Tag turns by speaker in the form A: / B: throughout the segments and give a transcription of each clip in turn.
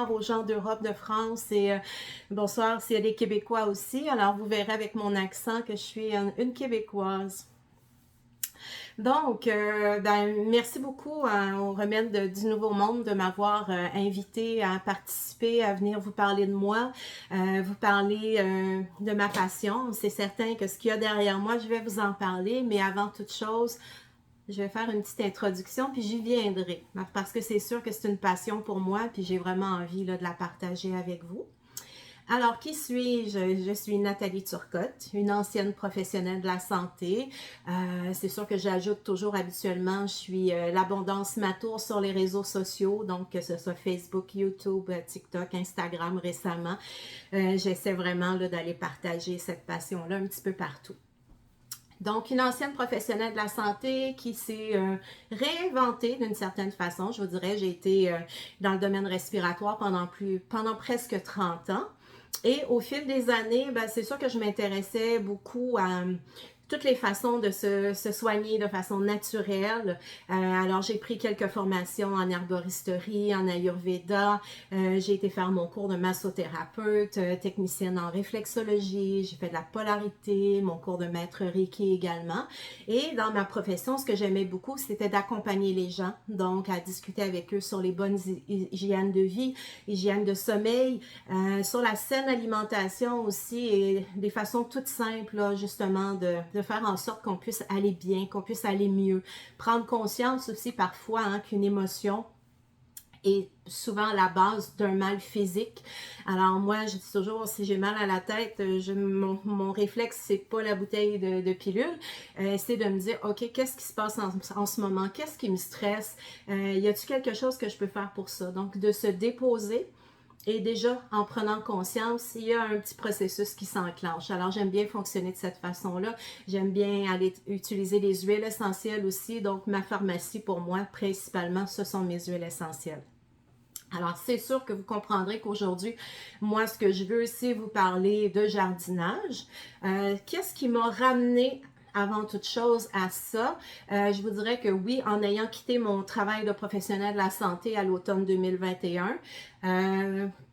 A: aux gens d'Europe, de France et bonsoir s'il y a des Québécois aussi. Alors, vous verrez avec mon accent que je suis une Québécoise. Donc, merci beaucoup au Remède du Nouveau Monde de m'avoir invité à participer, à venir vous parler de moi, vous parler de ma passion. C'est certain que ce qu'il y a derrière moi, je vais vous en parler, mais avant toute chose, je vais faire une petite introduction, puis j'y viendrai, parce que c'est sûr que c'est une passion pour moi, puis j'ai vraiment envie là, de la partager avec vous. Alors, qui suis-je? Je suis Nathalie Turcotte, une ancienne professionnelle de la santé. C'est sûr que j'ajoute toujours habituellement, je suis l'abondance m'atour sur les réseaux sociaux, donc que ce soit Facebook, YouTube, TikTok, Instagram récemment. J'essaie vraiment d'aller partager cette passion-là un petit peu partout. Donc, une ancienne professionnelle de la santé qui s'est réinventée d'une certaine façon. Je vous dirais, j'ai été dans le domaine respiratoire pendant presque 30 ans. Et au fil des années, c'est sûr que je m'intéressais beaucoup à toutes les façons de se soigner de façon naturelle. Alors, j'ai pris quelques formations en herboristerie, en Ayurveda. J'ai été faire mon cours de massothérapeute, technicienne en réflexologie. J'ai fait de la polarité, mon cours de maître Reiki également. Et dans ma profession, ce que j'aimais beaucoup, c'était d'accompagner les gens, donc à discuter avec eux sur les bonnes hygiènes de vie, hygiène de sommeil, sur la saine alimentation aussi et des façons toutes simples, là, justement, de faire en sorte qu'on puisse aller bien, qu'on puisse aller mieux. Prendre conscience aussi parfois qu'une émotion est souvent la base d'un mal physique. Alors moi, je dis toujours, si j'ai mal à la tête, mon réflexe, c'est pas la bouteille de pilule, c'est de me dire, OK, qu'est-ce qui se passe en ce moment? Qu'est-ce qui me stresse? Y a-t-il quelque chose que je peux faire pour ça? Donc, de se déposer. Et déjà, en prenant conscience, il y a un petit processus qui s'enclenche. Alors, j'aime bien fonctionner de cette façon-là. J'aime bien aller utiliser les huiles essentielles aussi. Donc, ma pharmacie, pour moi, principalement, ce sont mes huiles essentielles. Alors, c'est sûr que vous comprendrez qu'aujourd'hui, moi, ce que je veux, c'est vous parler de jardinage. Qu'est-ce qui m'a ramené avant toute chose à ça? Je vous dirais que oui, en ayant quitté mon travail de professionnel de la santé à l'automne 2021,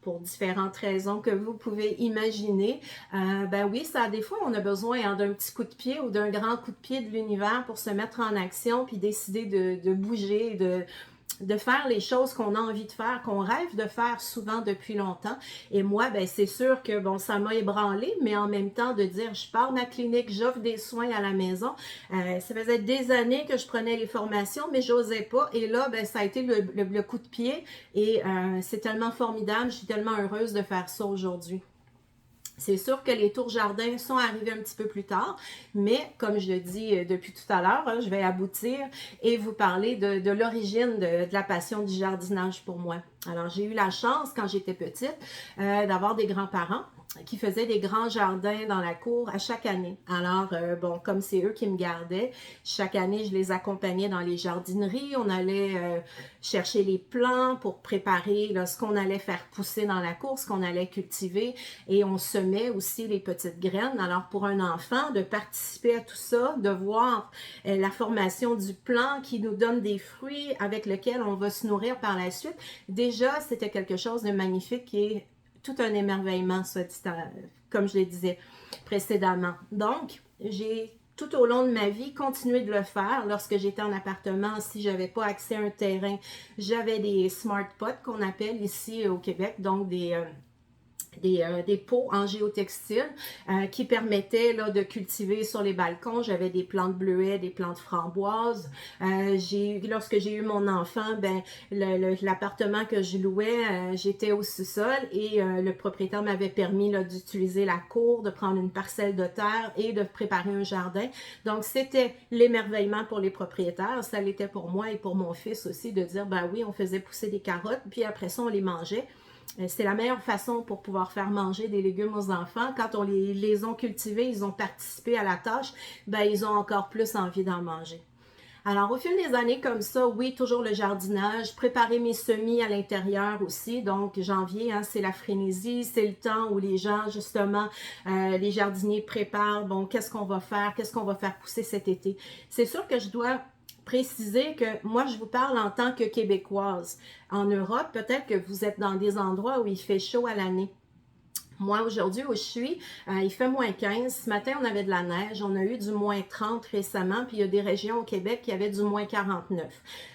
A: pour différentes raisons que vous pouvez imaginer, oui, ça, des fois, on a besoin d'un petit coup de pied ou d'un grand coup de pied de l'univers pour se mettre en action puis décider de bouger, de faire les choses qu'on a envie de faire, qu'on rêve de faire souvent depuis longtemps. Et moi, c'est sûr que ça m'a ébranlé, mais en même temps de dire, je pars ma clinique, j'offre des soins à la maison. Ça faisait des années que je prenais les formations, mais j'osais pas. Et là, ça a été le coup de pied. Et c'est tellement formidable, je suis tellement heureuse de faire ça aujourd'hui. C'est sûr que les tours jardins sont arrivés un petit peu plus tard, mais comme je le dis depuis tout à l'heure, je vais aboutir et vous parler de l'origine de la passion du jardinage pour moi. Alors, j'ai eu la chance, quand j'étais petite, d'avoir des grands-parents qui faisaient des grands jardins dans la cour à chaque année. Alors, comme c'est eux qui me gardaient, chaque année, je les accompagnais dans les jardineries. On allait chercher les plants pour préparer là, ce qu'on allait faire pousser dans la cour, ce qu'on allait cultiver. Et on semait aussi les petites graines. Alors, pour un enfant, de participer à tout ça, de voir la formation du plant qui nous donne des fruits avec lesquels on va se nourrir par la suite, déjà, c'était quelque chose de magnifique et tout un émerveillement, comme je le disais précédemment. Donc, j'ai tout au long de ma vie continué de le faire. Lorsque j'étais en appartement, si je n'avais pas accès à un terrain, j'avais des smart pots qu'on appelle ici au Québec, donc des pots en géotextile qui permettaient là, de cultiver sur les balcons. J'avais des plantes bleuets, des plantes framboises. Lorsque j'ai eu mon enfant, l'appartement que je louais, j'étais au sous-sol et le propriétaire m'avait permis d'utiliser la cour, de prendre une parcelle de terre et de préparer un jardin. Donc, c'était l'émerveillement pour les propriétaires. Ça l'était pour moi et pour mon fils aussi de dire, oui, on faisait pousser des carottes, puis après ça, on les mangeait. C'est la meilleure façon pour pouvoir faire manger des légumes aux enfants. Quand on les ont cultivés, ils ont participé à la tâche, ils ont encore plus envie d'en manger. Alors, au fil des années comme ça, oui, toujours le jardinage, préparer mes semis à l'intérieur aussi. Donc, janvier, c'est la frénésie, c'est le temps où les gens, justement, les jardiniers préparent, qu'est-ce qu'on va faire pousser cet été. C'est sûr que je dois préciser que moi, je vous parle en tant que Québécoise. En Europe, peut-être que vous êtes dans des endroits où il fait chaud à l'année. Moi, aujourd'hui, où je suis, il fait -15. Ce matin, on avait de la neige. On a eu du -30 récemment. Puis, il y a des régions au Québec qui avaient du -49.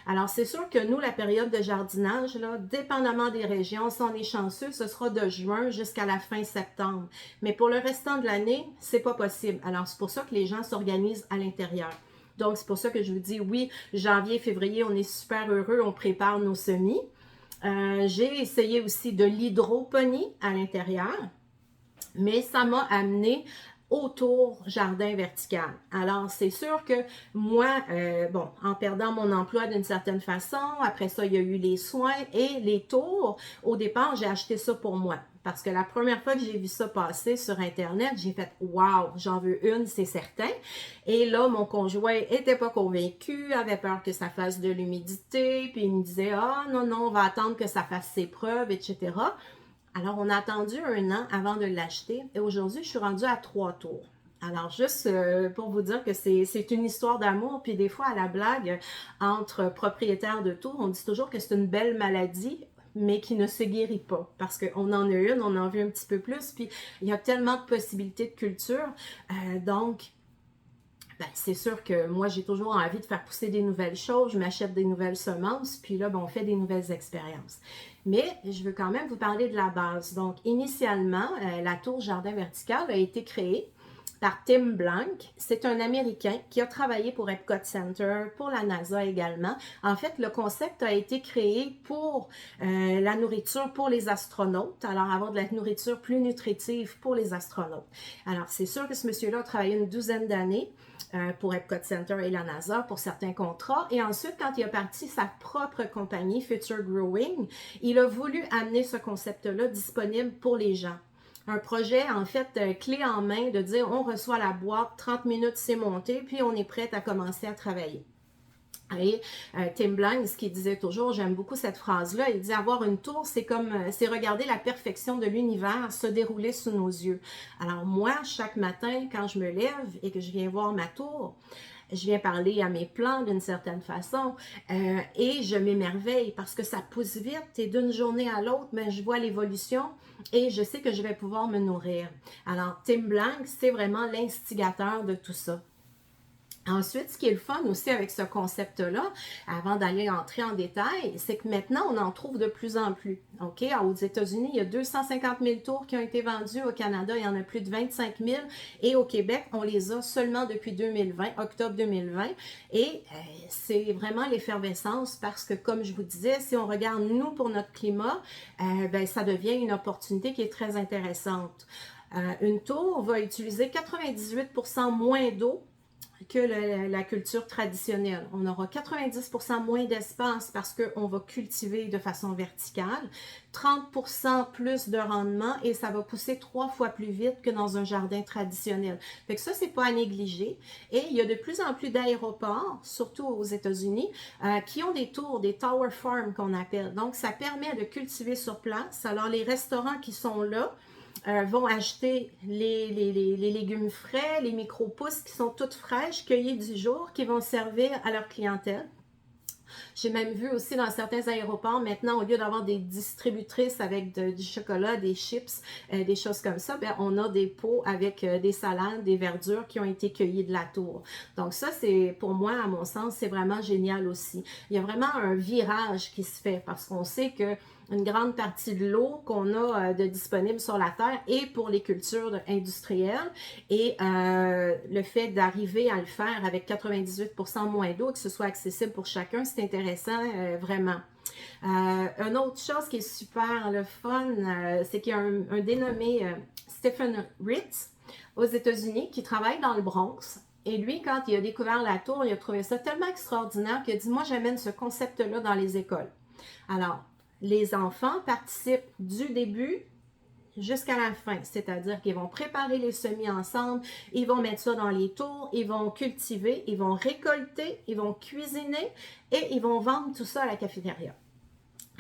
A: Alors, c'est sûr que nous, la période de jardinage, là, dépendamment des régions, si on est chanceux, ce sera de juin jusqu'à la fin septembre. Mais pour le restant de l'année, c'est pas possible. Alors, c'est pour ça que les gens s'organisent à l'intérieur. Donc, c'est pour ça que je vous dis, oui, janvier, février, on est super heureux, on prépare nos semis. J'ai essayé aussi de l'hydroponie à l'intérieur, mais ça m'a amené autour jardin vertical. Alors, c'est sûr que moi, bon, en perdant mon emploi d'une certaine façon, après ça, il y a eu les soins et les tours. Au départ, j'ai acheté ça pour moi. Parce que la première fois que j'ai vu ça passer sur Internet, j'ai fait « Wow, j'en veux une, c'est certain ». Et là, mon conjoint était pas convaincu, avait peur que ça fasse de l'humidité, puis il me disait « Ah, non, non, on va attendre que ça fasse ses preuves, etc. » Alors, on a attendu 1 an avant de l'acheter et aujourd'hui, je suis rendue à 3 tours. Alors, juste pour vous dire que c'est une histoire d'amour, puis des fois, à la blague, entre propriétaires de tours, on dit toujours que c'est une belle maladie, mais qui ne se guérit pas, parce qu'on en a une, on en veut un petit peu plus, puis il y a tellement de possibilités de culture, donc ben, c'est sûr que moi, j'ai toujours envie de faire pousser des nouvelles choses, je m'achète des nouvelles semences, puis là, ben, on fait des nouvelles expériences. Mais je veux quand même vous parler de la base. Donc, initialement, la tour jardin vertical a été créée par Tim Blank. C'est un Américain qui a travaillé pour Epcot Center, pour la NASA également. En fait, le concept a été créé pour la nourriture pour les astronautes, alors avoir de la nourriture plus nutritive pour les astronautes. Alors, c'est sûr que ce monsieur-là a travaillé une 12aine d'années pour Epcot Center et la NASA pour certains contrats. Et ensuite, quand il a parti sa propre compagnie, Future Growing, il a voulu amener ce concept-là disponible pour les gens. Un projet, en fait, clé en main de dire on reçoit la boîte, 30 minutes, c'est monté, puis on est prêt à commencer à travailler. Et Tim Blank, ce qu'il disait toujours, j'aime beaucoup cette phrase-là, il dit avoir une tour, c'est regarder la perfection de l'univers se dérouler sous nos yeux. Alors moi, chaque matin, quand je me lève et que je viens voir ma tour, je viens parler à mes plants d'une certaine façon et je m'émerveille parce que ça pousse vite et d'une journée à l'autre, mais je vois l'évolution et je sais que je vais pouvoir me nourrir. Alors, Tim Blank, c'est vraiment l'instigateur de tout ça. Ensuite, ce qui est le fun aussi avec ce concept-là, avant d'aller entrer en détail, c'est que maintenant, on en trouve de plus en plus. OK? Alors, aux États-Unis, il y a 250 000 tours qui ont été vendues. Au Canada, il y en a plus de 25 000. Et au Québec, on les a seulement depuis 2020, octobre 2020. Et c'est vraiment l'effervescence parce que, comme je vous disais, si on regarde nous pour notre climat, ben, ça devient une opportunité qui est très intéressante. Une tour va utiliser 98% moins d'eau que la culture traditionnelle. On aura 90% moins d'espace parce qu'on va cultiver de façon verticale, 30% plus de rendement et ça va pousser 3 fois plus vite que dans un jardin traditionnel. Fait que ça, c'est pas à négliger. Et il y a de plus en plus d'aéroports, surtout aux États-Unis, qui ont des tours, des tower farms qu'on appelle. Donc, ça permet de cultiver sur place. Alors, les restaurants qui sont là, vont acheter les légumes frais, les micro-pousses qui sont toutes fraîches, cueillies du jour, qui vont servir à leur clientèle. J'ai même vu aussi dans certains aéroports, maintenant, au lieu d'avoir des distributrices avec du chocolat, des chips, des choses comme ça, bien, on a des pots avec des salades, des verdures qui ont été cueillies de la tour. Donc ça, c'est pour moi, à mon sens, c'est vraiment génial aussi. Il y a vraiment un virage qui se fait parce qu'on sait que une grande partie de l'eau qu'on a de disponible sur la terre est pour les cultures industrielles et le fait d'arriver à le faire avec 98% moins d'eau, que ce soit accessible pour chacun, c'est intéressant vraiment. Une autre chose qui est super le fun, c'est qu'il y a un dénommé Stephen Ritz aux États-Unis qui travaille dans le Bronx. Et lui, quand il a découvert la tour, il a trouvé ça tellement extraordinaire qu'il a dit « Moi, j'amène ce concept-là dans les écoles. » Alors, les enfants participent du début jusqu'à la fin, c'est-à-dire qu'ils vont préparer les semis ensemble, ils vont mettre ça dans les tours, ils vont cultiver, ils vont récolter, ils vont cuisiner et ils vont vendre tout ça à la cafétéria.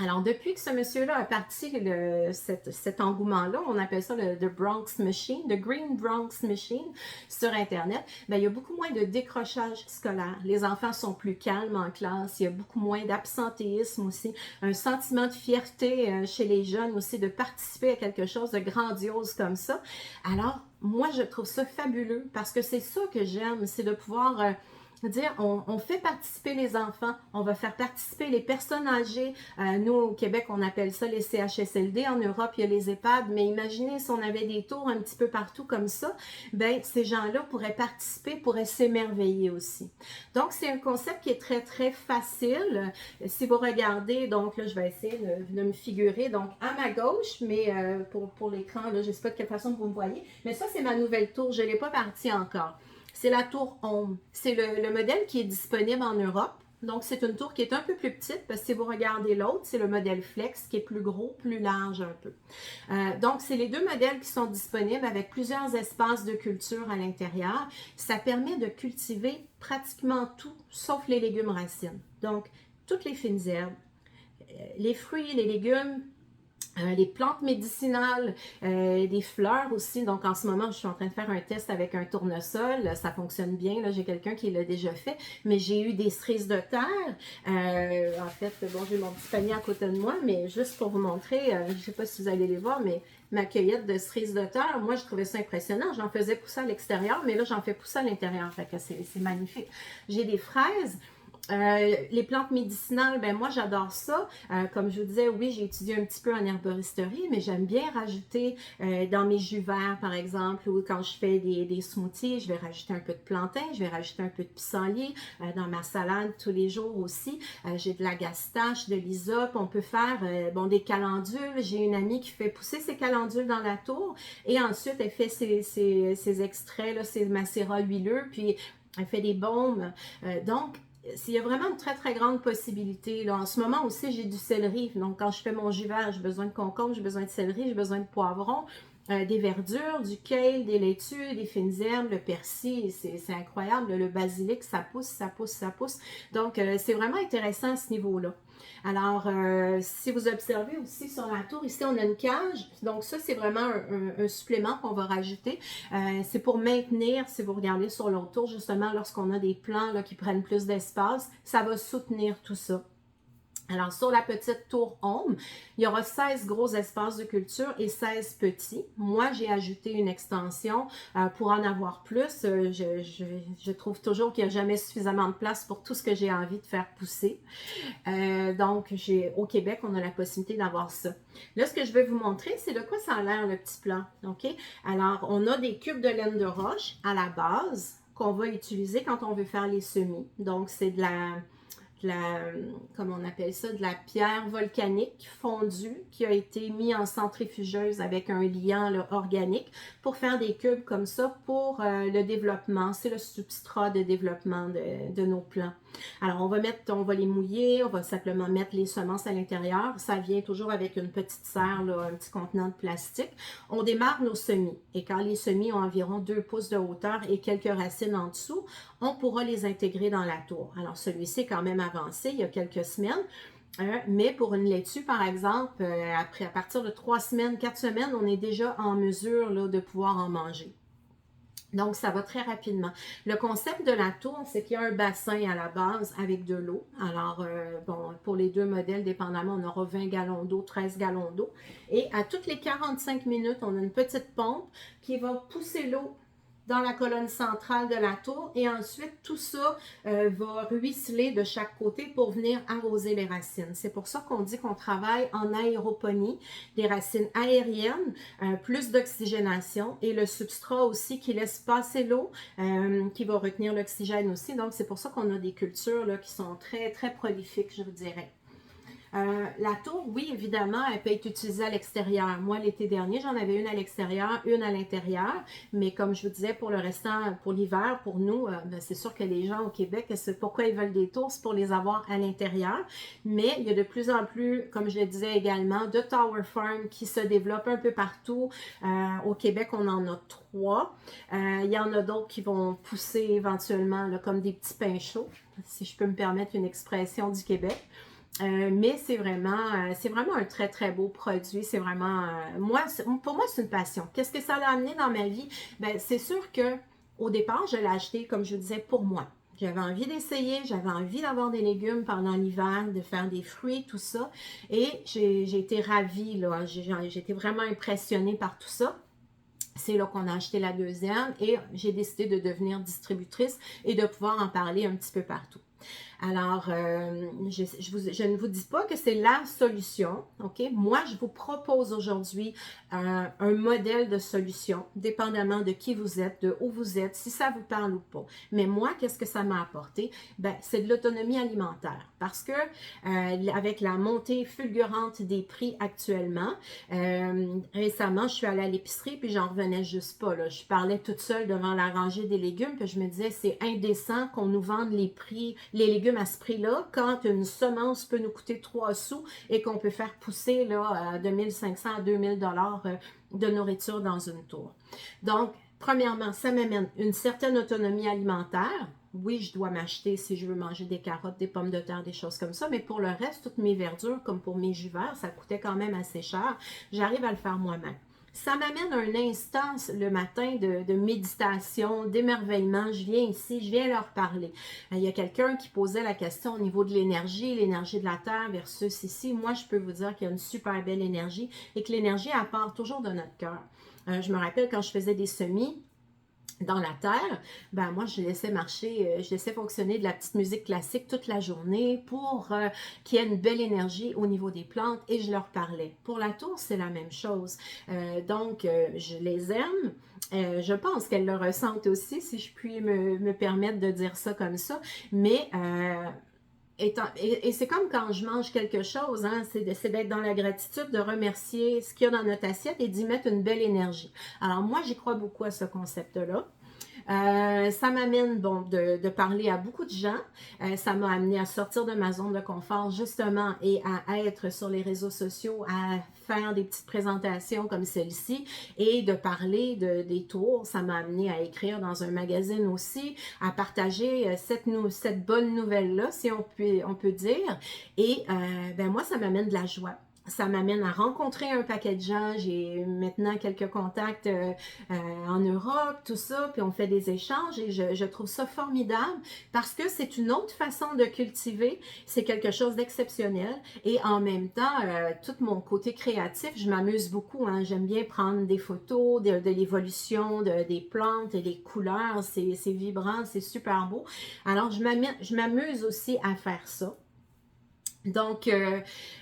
A: Alors, depuis que ce monsieur-là a parti cet engouement-là, on appelle ça le Bronx Machine, le Green Bronx Machine sur Internet, bien, il y a beaucoup moins de décrochage scolaire. Les enfants sont plus calmes en classe, il y a beaucoup moins d'absentéisme aussi, un sentiment de fierté chez les jeunes aussi de participer à quelque chose de grandiose comme ça. Alors, moi, je trouve ça fabuleux parce que c'est ça que j'aime, c'est de pouvoir dire, on fait participer les enfants, on va faire participer les personnes âgées. Nous, au Québec, on appelle ça les CHSLD. En Europe, il y a les EHPAD. Mais imaginez si on avait des tours un petit peu partout comme ça, ben ces gens-là pourraient participer, pourraient s'émerveiller aussi. Donc, c'est un concept qui est très, très facile. Si vous regardez, donc là, je vais essayer de me figurer. Donc, à ma gauche, mais pour l'écran, je ne sais pas de quelle façon vous me voyez, mais ça, c'est ma nouvelle tour. Je ne l'ai pas partie encore. C'est la tour Home. C'est le modèle qui est disponible en Europe. Donc, c'est une tour qui est un peu plus petite parce que si vous regardez l'autre, c'est le modèle Flex qui est plus gros, plus large un peu. Donc, c'est les deux modèles qui sont disponibles avec plusieurs espaces de culture à l'intérieur. Ça permet de cultiver pratiquement tout sauf les légumes racines. Donc, toutes les fines herbes, les fruits, les légumes, les plantes médicinales, des fleurs aussi. Donc, en ce moment, je suis en train de faire un test avec un tournesol. Ça fonctionne bien. Là, j'ai quelqu'un qui l'a déjà fait. Mais j'ai eu des cerises de terre. En fait, bon, j'ai mon petit panier à côté de moi, mais juste pour vous montrer, je ne sais pas si vous allez les voir, mais ma cueillette de cerises de terre, moi, je trouvais ça impressionnant. J'en faisais pousser à l'extérieur, mais là, j'en fais pousser à l'intérieur. Fait que c'est magnifique. J'ai des fraises. Les plantes médicinales, ben moi j'adore ça. Comme je vous disais, oui, j'ai étudié un petit peu en herboristerie, mais j'aime bien rajouter dans mes jus verts, par exemple, ou quand je fais des smoothies, je vais rajouter un peu de plantain, je vais rajouter un peu de pissenlit dans ma salade tous les jours aussi. J'ai de la gastache, de l'hysope, on peut faire bon, des calendules. J'ai une amie qui fait pousser ses calendules dans la tour et ensuite elle fait ses extraits, là, ses macérats huileux, puis elle fait des baumes. Donc, il y a vraiment une très, très grande possibilité. Là. En ce moment aussi, j'ai du céleri. Donc, quand je fais mon jus vert, j'ai besoin de concombre, j'ai besoin de céleri, j'ai besoin de poivron, des verdures, du kale, des laitues, des fines herbes, le persil. C'est incroyable. Le basilic, ça pousse, ça pousse, ça pousse. Donc, c'est vraiment intéressant à ce niveau-là. Alors, si vous observez aussi sur la tour, ici, on a une cage. Donc, ça, c'est vraiment un supplément qu'on va rajouter. C'est pour maintenir, si vous regardez sur l'autre tour, justement, lorsqu'on a des plants là, qui prennent plus d'espace, ça va soutenir tout ça. Alors, sur la petite tour Home, il y aura 16 gros espaces de culture et 16 petits. Moi, j'ai ajouté une extension pour en avoir plus. Je trouve toujours qu'il n'y a jamais suffisamment de place pour tout ce que j'ai envie de faire pousser. Donc, au Québec, on a la possibilité d'avoir ça. Là, ce que je vais vous montrer, c'est de quoi ça a l'air, le petit plan. OK? Alors, on a des cubes de laine de roche à la base qu'on va utiliser quand on veut faire les semis. Donc, c'est comment on appelle ça, de la pierre volcanique fondue qui a été mis en centrifugeuse avec un liant là, organique pour faire des cubes comme ça pour le développement. C'est le substrat de développement de nos plants. Alors, on va les mouiller, on va simplement mettre les semences à l'intérieur. Ça vient toujours avec une petite serre, là, un petit contenant de plastique. On démarre nos semis. Et quand les semis ont environ 2 pouces de hauteur et quelques racines en dessous, on pourra les intégrer dans la tour. Alors, celui-ci est quand même avancé, il y a quelques semaines. Mais pour une laitue, par exemple, à partir de 3 semaines, 4 semaines, on est déjà en mesure là, de pouvoir en manger. Donc, ça va très rapidement. Le concept de la tour, c'est qu'il y a un bassin à la base avec de l'eau. Alors, bon, pour les deux modèles, dépendamment, on aura 20 gallons d'eau, 13 gallons d'eau. Et à toutes les 45 minutes, on a une petite pompe qui va pousser l'eau dans la colonne centrale de la tour et ensuite tout ça va ruisseler de chaque côté pour venir arroser les racines. C'est pour ça qu'on dit qu'on travaille en aéroponie, des racines aériennes, plus d'oxygénation et le substrat aussi qui laisse passer l'eau, qui va retenir l'oxygène aussi. Donc c'est pour ça qu'on a des cultures là, qui sont très très prolifiques, je vous dirais. La tour, oui, évidemment, elle peut être utilisée à l'extérieur. Moi, l'été dernier, j'en avais une à l'extérieur, une à l'intérieur. Mais comme je vous disais, pour le restant, pour l'hiver, pour nous, c'est sûr que les gens au Québec, c'est pourquoi ils veulent des tours, c'est pour les avoir à l'intérieur. Mais il y a de plus en plus, comme je le disais également, de Tower Farm qui se développent un peu partout. Au Québec, on en a 3. Il y en a d'autres qui vont pousser éventuellement là, comme des petits pains chauds, si je peux me permettre une expression du Québec. Mais c'est vraiment un très, très beau produit. C'est vraiment, pour moi, c'est une passion. Qu'est-ce que ça a amené dans ma vie? Ben, c'est sûr que au départ, je l'ai acheté, comme je disais, pour moi. J'avais envie d'essayer, j'avais envie d'avoir des légumes pendant l'hiver, de faire des fruits, tout ça. Et j'ai été ravie, là. J'ai été vraiment impressionnée par tout ça. C'est là qu'on a acheté la deuxième et j'ai décidé de devenir distributrice et de pouvoir en parler un petit peu partout. Alors, je ne vous dis pas que c'est la solution, OK? Moi, je vous propose aujourd'hui un modèle de solution, dépendamment de qui vous êtes, de où vous êtes, si ça vous parle ou pas. Mais moi, qu'est-ce que ça m'a apporté? Ben, c'est de l'autonomie alimentaire parce que avec la montée fulgurante des prix actuellement, récemment, je suis allée à l'épicerie puis j'en revenais juste pas, là. Je parlais toute seule devant la rangée des légumes puis je me disais, c'est indécent qu'on nous vende les légumes à ce prix-là, quand une semence peut nous coûter 3 sous et qu'on peut faire pousser là, de 1500 à 2000 dollars de nourriture dans une tour. Donc, premièrement, ça m'amène une certaine autonomie alimentaire. Oui, je dois m'acheter si je veux manger des carottes, des pommes de terre, des choses comme ça, mais pour le reste, toutes mes verdures, comme pour mes jus verts, ça coûtait quand même assez cher. J'arrive à le faire moi-même. Ça m'amène un instant le matin de méditation, d'émerveillement. Je viens ici, je viens leur parler. Il y a quelqu'un qui posait la question au niveau de l'énergie de la Terre versus ici. Moi, je peux vous dire qu'il y a une super belle énergie et que l'énergie, elle part toujours de notre cœur. Je me rappelle quand je faisais des semis, dans la terre, ben moi je laissais marcher, je laissais fonctionner de la petite musique classique toute la journée pour qu'il y ait une belle énergie au niveau des plantes et je leur parlais. Pour la tour, c'est la même chose. Donc, je les aime. Je pense qu'elles le ressentent aussi, si je puis me permettre de dire ça comme ça, mais et c'est comme quand je mange quelque chose, hein, c'est d'être dans la gratitude, de remercier ce qu'il y a dans notre assiette et d'y mettre une belle énergie. Alors moi, j'y crois beaucoup à ce concept-là. Ça m'amène bon, de parler à beaucoup de gens. Ça m'a amené à sortir de ma zone de confort justement et à être sur les réseaux sociaux, à faire des petites présentations comme celle-ci et de parler des tours. Ça m'a amené à écrire dans un magazine aussi, à partager cette bonne nouvelle-là, si on peut dire. Et ben moi, ça m'amène de la joie. Ça m'amène à rencontrer un paquet de gens. J'ai maintenant quelques contacts en Europe, tout ça, puis on fait des échanges et je trouve ça formidable parce que c'est une autre façon de cultiver. C'est quelque chose d'exceptionnel et en même temps, tout mon côté créatif, je m'amuse beaucoup. Hein. J'aime bien prendre des photos de l'évolution des plantes et des couleurs. C'est vibrant, c'est super beau. Alors, je m'amuse aussi à faire ça. Donc,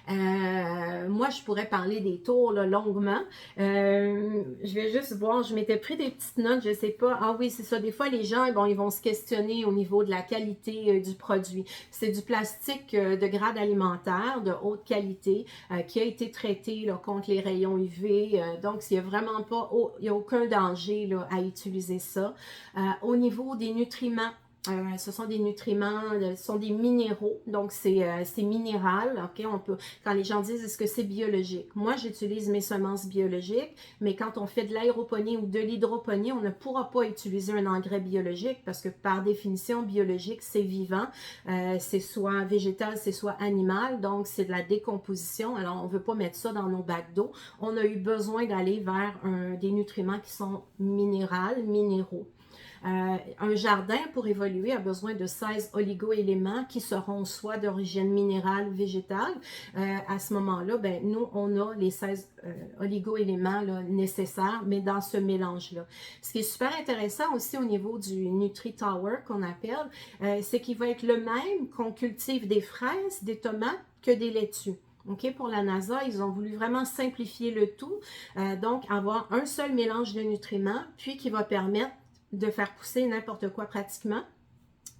A: moi, je pourrais parler des tours là, longuement. Je vais juste voir, je m'étais pris des petites notes, je sais pas. Ah oui, c'est ça. Des fois, les gens, bon, ils vont se questionner au niveau de la qualité du produit. C'est du plastique de grade alimentaire, de haute qualité, qui a été traité là, contre les rayons UV. Donc, il n'y a vraiment pas, il n'y a aucun danger là, à utiliser ça. Au niveau des nutriments, ce sont des nutriments, ce sont des minéraux, donc c'est minéral, ok? Quand les gens disent est-ce que c'est biologique, moi j'utilise mes semences biologiques, mais quand on fait de l'aéroponie ou de l'hydroponie, on ne pourra pas utiliser un engrais biologique parce que par définition biologique c'est vivant, c'est soit végétal, c'est soit animal, donc c'est de la décomposition, alors on ne veut pas mettre ça dans nos bacs d'eau, on a eu besoin d'aller vers des nutriments qui sont minéraux. Un jardin, pour évoluer, a besoin de 16 oligo-éléments qui seront soit d'origine minérale ou végétale. À ce moment-là, ben, nous, on a les 16 oligo-éléments là, nécessaires, mais dans ce mélange-là. Ce qui est super intéressant aussi au niveau du Nutri-Tower qu'on appelle, c'est qu'il va être le même qu'on cultive des fraises, des tomates que des laitues. Okay, pour la NASA, ils ont voulu vraiment simplifier le tout, donc avoir un seul mélange de nutriments, puis qui va permettre de faire pousser n'importe quoi pratiquement.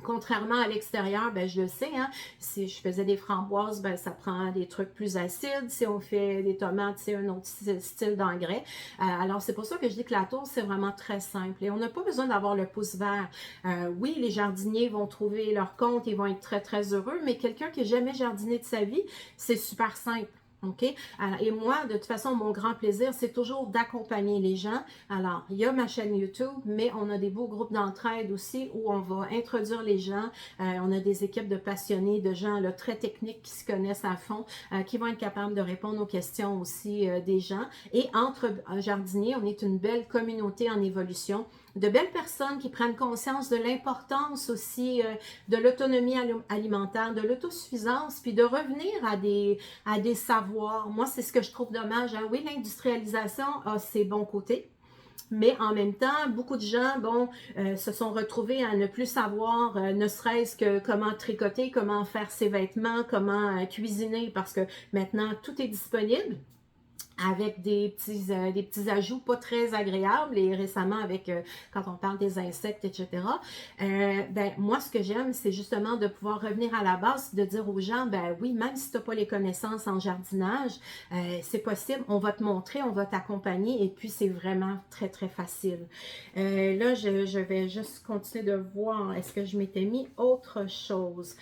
A: Contrairement à l'extérieur, ben je le sais, hein, si je faisais des framboises, ben ça prend des trucs plus acides. Si on fait des tomates, c'est un autre style d'engrais. Alors, c'est pour ça que je dis que la tour, c'est vraiment très simple. Et on n'a pas besoin d'avoir le pouce vert. Oui, les jardiniers vont trouver leur compte, ils vont être très, très heureux, mais quelqu'un qui n'a jamais jardiné de sa vie, c'est super simple. OK? Alors, et moi, de toute façon, mon grand plaisir, c'est toujours d'accompagner les gens. Alors, il y a ma chaîne YouTube, mais on a des beaux groupes d'entraide aussi où on va introduire les gens. On a des équipes de passionnés, de gens là, très techniques qui se connaissent à fond, qui vont être capables de répondre aux questions aussi des gens. Et entre jardiniers, on est une belle communauté en évolution, de belles personnes qui prennent conscience de l'importance aussi de l'autonomie alimentaire, de l'autosuffisance, puis de revenir à des savoirs. Moi, c'est ce que je trouve dommage. Hein? Oui, l'industrialisation a ses bons côtés, mais en même temps, beaucoup de gens, bon, se sont retrouvés à ne plus savoir, ne serait-ce que comment tricoter, comment faire ses vêtements, comment cuisiner, parce que maintenant, tout est disponible avec des petits ajouts pas très agréables et récemment avec, quand on parle des insectes, etc. Ben, moi, ce que j'aime, c'est justement de pouvoir revenir à la base, de dire aux gens, ben oui, même si tu n'as pas les connaissances en jardinage, c'est possible, on va te montrer, on va t'accompagner et puis c'est vraiment très, très facile. Là, je vais juste continuer de voir, est-ce que je m'étais mis autre chose?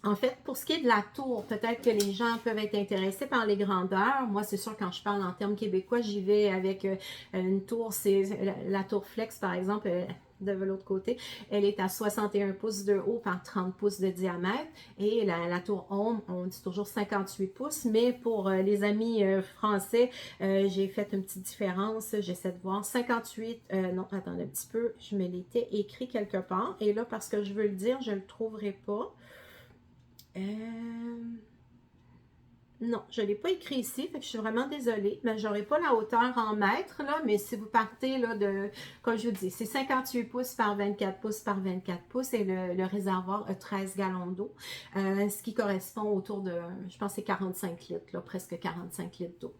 A: En fait, pour ce qui est de la tour, peut-être que les gens peuvent être intéressés par les grandeurs. Moi, c'est sûr, quand je parle en termes québécois, j'y vais avec une tour, c'est la tour Flex, par exemple, de l'autre côté. Elle est à 61 pouces de haut par 30 pouces de diamètre. Et la tour Home, on dit toujours 58 pouces. Mais pour les amis français, j'ai fait une petite différence. J'essaie de voir 58. Non, attendez un petit peu. Je me l'étais écrit quelque part. Et là, parce que je veux le dire, je ne le trouverai pas. Non, je ne l'ai pas écrit ici, fait que je suis vraiment désolée. Mais je n'aurai pas la hauteur en mètres, là, mais si vous partez là, de, comme je vous dis, c'est 58 pouces par 24 pouces par 24 pouces et le réservoir a 13 gallons d'eau, ce qui correspond autour de, je pense, c'est 45 litres, là, presque 45 litres d'eau.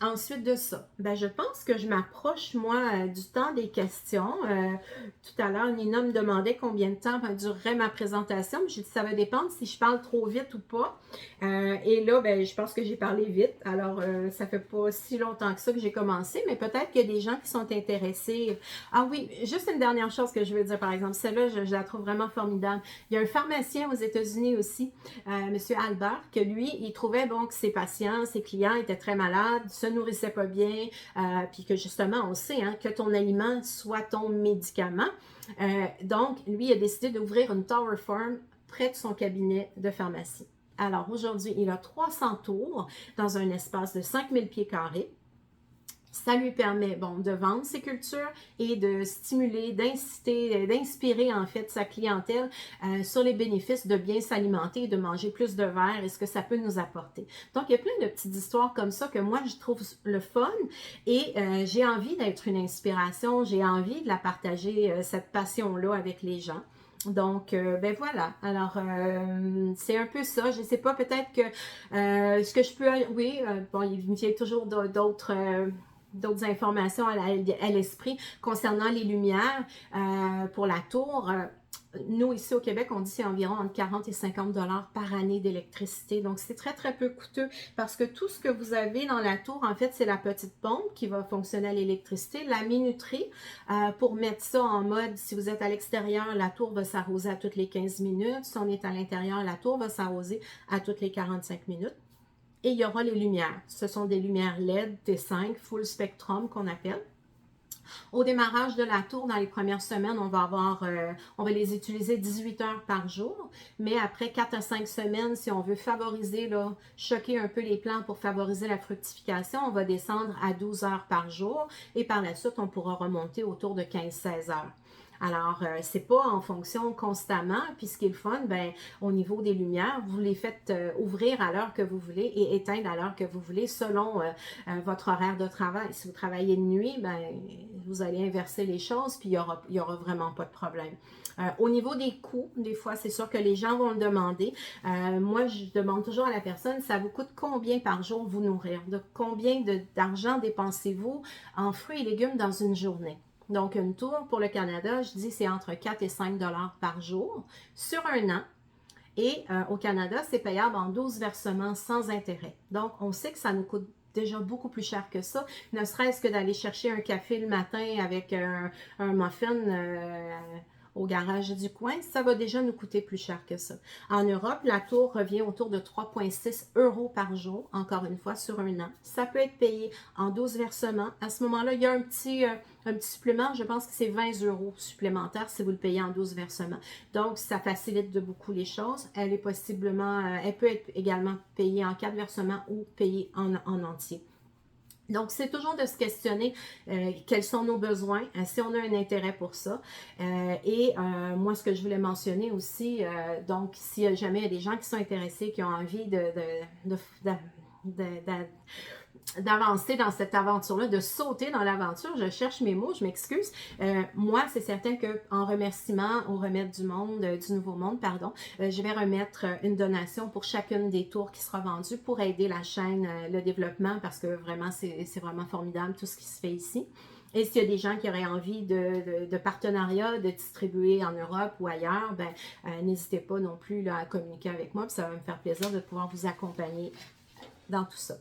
A: Ensuite de ça, ben, je pense que je m'approche, moi, du temps des questions. Tout à l'heure, Nina me demandait combien de temps durerait ma présentation. J'ai dit, ça va dépendre si je parle trop vite ou pas. Et là, ben, je pense que j'ai parlé vite. Alors, ça fait pas si longtemps que ça que j'ai commencé, mais peut-être qu'il y a des gens qui sont intéressés. Ah oui, juste une dernière chose que je veux dire, par exemple. Celle-là, je la trouve vraiment formidable. Il y a un pharmacien aux États-Unis aussi, M. Albert, que lui, il trouvait bon que ses patients, ses clients étaient très malades, se nourrissaient pas bien, puis que justement, on sait hein, que ton aliment soit ton médicament. Donc, lui, il a décidé d'ouvrir une Tower Farm près de son cabinet de pharmacie. Alors, aujourd'hui, il a 300 tours dans un espace de 5000 pieds carrés. Ça lui permet, bon, de vendre ses cultures et de stimuler, d'inciter, d'inspirer en fait sa clientèle sur les bénéfices de bien s'alimenter, de manger plus de verre et ce que ça peut nous apporter. Donc, il y a plein de petites histoires comme ça que moi, je trouve le fun et j'ai envie d'être une inspiration, j'ai envie de la partager, cette passion-là avec les gens. Donc, ben voilà. Alors, c'est un peu ça. Je ne sais pas, peut-être que ce que je peux... Oui, bon, il me vient toujours d'autres... d'autres informations à l'esprit concernant les lumières pour la tour. Nous, ici au Québec, on dit que c'est environ entre 40 et 50 $ par année d'électricité. Donc, c'est très, très peu coûteux parce que tout ce que vous avez dans la tour, en fait, c'est la petite pompe qui va fonctionner à l'électricité, la minuterie pour mettre ça en mode, si vous êtes à l'extérieur, la tour va s'arroser à toutes les 15 minutes. Si on est à l'intérieur, la tour va s'arroser à toutes les 45 minutes. Et il y aura les lumières. Ce sont des lumières LED T5, full spectrum qu'on appelle. Au démarrage de la tour, dans les premières semaines, on va les utiliser 18 heures par jour. Mais après 4 à 5 semaines, si on veut favoriser, là, choquer un peu les plants pour favoriser la fructification, on va descendre à 12 heures par jour. Et par la suite, on pourra remonter autour de 15-16 heures. Alors, c'est pas en fonction constamment. Puis ce qui est le fun, ben, au niveau des lumières, vous les faites ouvrir à l'heure que vous voulez et éteindre à l'heure que vous voulez selon votre horaire de travail. Si vous travaillez de nuit, ben, vous allez inverser les choses, puis il y aura vraiment pas de problème. Au niveau des coûts, des fois, c'est sûr que les gens vont le demander. Moi, je demande toujours à la personne, ça vous coûte combien par jour vous nourrir? De combien d'argent dépensez-vous en fruits et légumes dans une journée? Donc, une tour pour le Canada, je dis c'est entre 4 et 5 $ par jour sur un an. Et au Canada, c'est payable en 12 versements sans intérêt. Donc, on sait que ça nous coûte déjà beaucoup plus cher que ça, ne serait-ce que d'aller chercher un café le matin avec un muffin au garage du coin, ça va déjà nous coûter plus cher que ça. En Europe, la tour revient autour de 3,6 € par jour, encore une fois, sur un an. Ça peut être payé en 12 versements. À ce moment-là, il y a un petit supplément, je pense que c'est 20 € supplémentaires si vous le payez en 12 versements. Donc, ça facilite de beaucoup les choses. Elle est possiblement, elle peut être également payée en 4 versements ou payée en entier. Donc, c'est toujours de se questionner quels sont nos besoins, si on a un intérêt pour ça. Moi, ce que je voulais mentionner aussi, donc, si jamais il y a des gens qui sont intéressés, qui ont envie d'avancer dans cette aventure-là, de sauter dans l'aventure. Je cherche mes mots, je m'excuse. Moi, c'est certain qu'en remerciement au Remède du Monde, du Nouveau Monde, pardon, je vais remettre une donation pour chacune des tours qui sera vendue pour aider la chaîne, le développement, parce que vraiment, c'est vraiment formidable tout ce qui se fait ici. Et s'il y a des gens qui auraient envie de partenariat, de distribuer en Europe ou ailleurs, ben, n'hésitez pas non plus là, à communiquer avec moi, puis ça va me faire plaisir de pouvoir vous accompagner dans tout ça.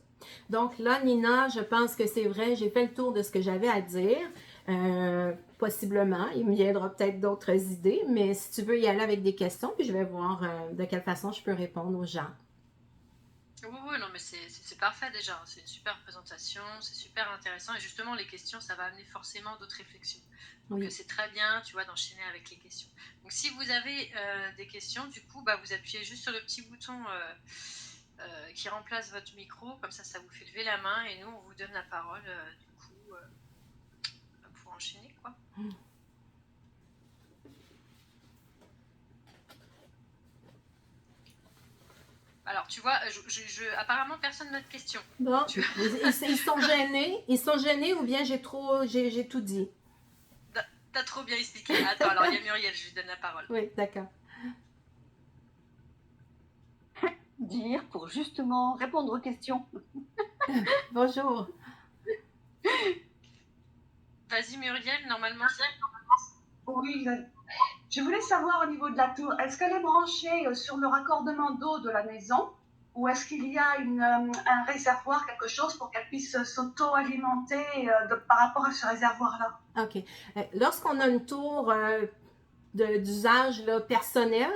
A: Donc là, Nina, je pense que c'est vrai, j'ai fait le tour de ce que j'avais à dire. Possiblement, il me viendra peut-être d'autres idées, mais si tu veux y aller avec des questions, puis je vais voir de quelle façon je peux répondre aux gens.
B: Oui, oui, non, mais c'est parfait déjà. C'est une super présentation, c'est super intéressant. Et justement, les questions, ça va amener forcément d'autres réflexions. Donc,
A: Oui.
B: c'est très bien, tu vois, d'enchaîner avec les questions. Donc, si vous avez des questions, du coup, bah, vous appuyez juste sur le petit bouton qui remplace votre micro. Comme ça vous fait lever la main et nous, on vous donne la parole, du coup, pour enchaîner, quoi. Alors, tu vois, apparemment, personne n'a de questions.
A: Bon, ils sont gênés ou bien j'ai tout dit?
B: T'as trop bien expliqué. Attends, alors il y a Muriel, je lui donne la parole.
A: Oui, d'accord.
C: Dire pour justement répondre aux questions.
A: Bonjour.
B: Vas-y Muriel, normalement
C: Oui, je voulais savoir au niveau de la tour, est-ce qu'elle est branchée sur le raccordement d'eau de la maison ou est-ce qu'il y a un réservoir, quelque chose pour qu'elle puisse s'auto-alimenter par rapport à ce réservoir-là?
A: OK. Lorsqu'on a une tour d'usage personnel,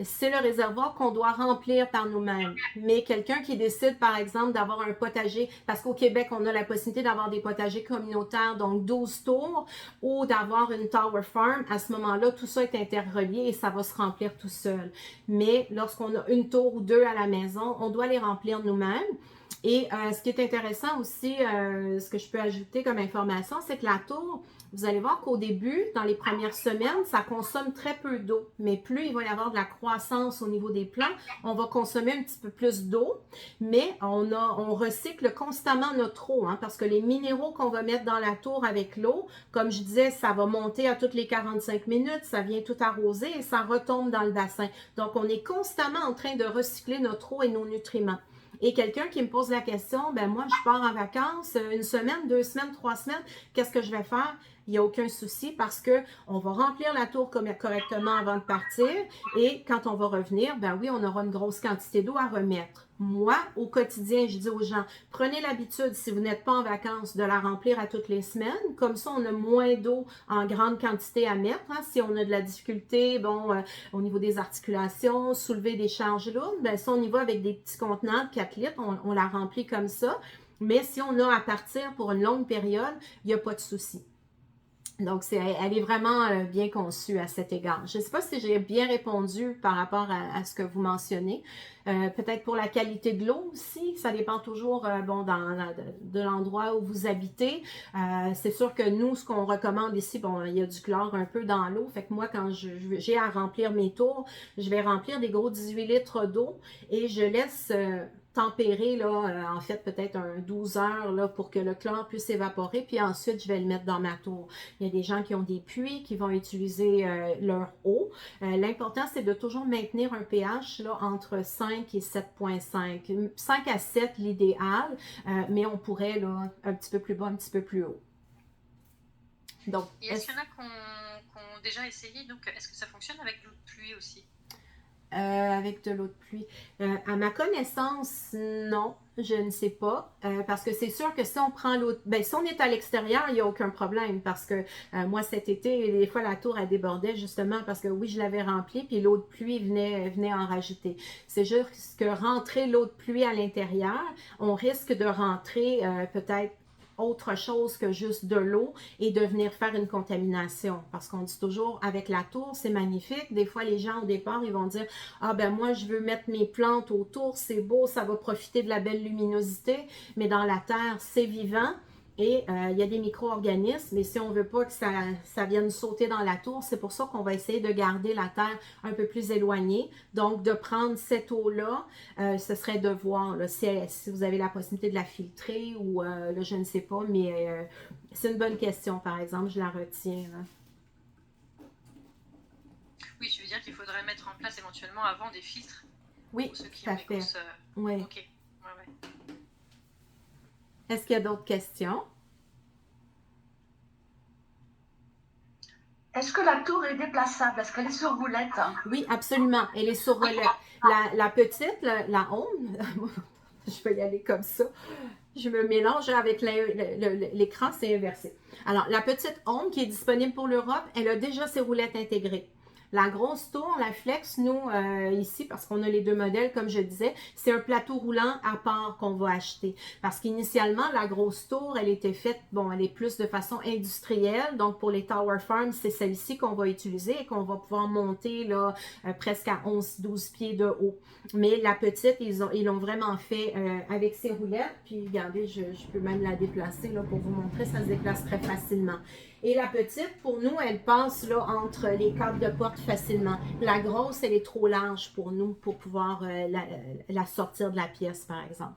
A: c'est le réservoir qu'on doit remplir par nous-mêmes. Mais quelqu'un qui décide, par exemple, d'avoir un potager, parce qu'au Québec, on a la possibilité d'avoir des potagers communautaires, donc 12 tours, ou d'avoir une tower farm, à ce moment-là, tout ça est interrelié et ça va se remplir tout seul. Mais lorsqu'on a une tour ou deux à la maison, on doit les remplir nous-mêmes. Et ce qui est intéressant aussi, ce que je peux ajouter comme information, c'est que la tour, vous allez voir qu'au début, dans les premières semaines, ça consomme très peu d'eau. Mais plus il va y avoir de la croissance au niveau des plants, on va consommer un petit peu plus d'eau. Mais on recycle constamment notre eau, hein, parce que les minéraux qu'on va mettre dans la tour avec l'eau, comme je disais, ça va monter à toutes les 45 minutes, ça vient tout arroser et ça retombe dans le bassin. Donc, on est constamment en train de recycler notre eau et nos nutriments. Et quelqu'un qui me pose la question, ben moi, je pars en vacances, une semaine, 2 semaines, 3 semaines, qu'est-ce que je vais faire? Il n'y a aucun souci parce que on va remplir la tour correctement avant de partir et quand on va revenir, ben oui, on aura une grosse quantité d'eau à remettre. Moi, au quotidien, je dis aux gens, prenez l'habitude, si vous n'êtes pas en vacances, de la remplir à toutes les semaines. Comme ça, on a moins d'eau en grande quantité à mettre. Hein. Si on a de la difficulté, au niveau des articulations, soulever des charges lourdes, ben ça, on y va avec des petits contenants de 4 litres, on la remplit comme ça. Mais si on a à partir pour une longue période, il n'y a pas de souci. Donc, elle est vraiment bien conçue à cet égard. Je ne sais pas si j'ai bien répondu par rapport à ce que vous mentionnez. Peut-être pour la qualité de l'eau aussi, ça dépend toujours de l'endroit où vous habitez. C'est sûr que nous, ce qu'on recommande ici, il y a du chlore un peu dans l'eau. Fait que moi, quand j'ai à remplir mes tours, je vais remplir des gros 18 litres d'eau et je laisse tempérer, là, en fait, peut-être 12 heures là, pour que le chlore puisse évaporer, puis ensuite, je vais le mettre dans ma tour. Il y a des gens qui ont des puits, qui vont utiliser leur eau. L'important, c'est de toujours maintenir un pH là, entre 5 et 7,5. 5 à 7, l'idéal, mais on pourrait là, un petit peu plus bas, un petit peu plus haut.
B: Donc, et est-ce qu'il y en a qui ont déjà essayé? Donc, est-ce que ça fonctionne avec l'eau de pluie aussi?
A: avec de l'eau de pluie. À ma connaissance, non, je ne sais pas. Parce que c'est sûr que si on prend l'eau, ben si on est à l'extérieur, il n'y a aucun problème. Parce que moi, cet été, des fois, la tour, elle débordait justement parce que oui, je l'avais remplie, puis l'eau de pluie venait en rajouter. C'est juste que rentrer l'eau de pluie à l'intérieur, on risque de rentrer peut-être autre chose que juste de l'eau et de venir faire une contamination. Parce qu'on dit toujours, avec la tour, c'est magnifique. Des fois, les gens, au départ, ils vont dire, ah ben moi, je veux mettre mes plantes autour, c'est beau, ça va profiter de la belle luminosité. Mais dans la terre, c'est vivant. Et il y a des micro-organismes, mais si on ne veut pas que ça vienne sauter dans la tour, c'est pour ça qu'on va essayer de garder la terre un peu plus éloignée. Donc, de prendre cette eau-là, ce serait de voir là, si vous avez la possibilité de la filtrer ou là, je ne sais pas, mais c'est une bonne question, par exemple, je la retiens. Là.
B: Oui, tu veux dire qu'il faudrait mettre en place éventuellement avant des filtres
A: Oui,
B: pour ceux qui
A: tout
B: ont
A: à
B: des
A: fait.
B: grosses...
A: Oui.
B: Ok, ouais.
A: Est-ce qu'il y a d'autres questions?
C: Est-ce que la tour est déplaçable? Est-ce qu'elle est sur roulette?
A: Oui, absolument. Elle est sur la petite, la home. Je vais y aller comme ça. Je me mélange avec l'écran, c'est inversé. Alors, la petite home qui est disponible pour l'Europe, elle a déjà ses roulettes intégrées. La grosse tour, la Flex, nous, ici, parce qu'on a les deux modèles, comme je disais, c'est un plateau roulant à part qu'on va acheter. Parce qu'initialement, la grosse tour, elle était faite, bon, elle est plus de façon industrielle. Donc, pour les Tower Farms, c'est celle-ci qu'on va utiliser et qu'on va pouvoir monter là, presque à 11-12 pieds de haut. Mais la petite, ils l'ont vraiment fait avec ses roulettes. Puis, regardez, je peux même la déplacer là, pour vous montrer, ça se déplace très facilement. Et la petite, pour nous, elle passe là, entre les cadres de porte facilement. La grosse, elle est trop large pour nous pour pouvoir la sortir de la pièce, par exemple.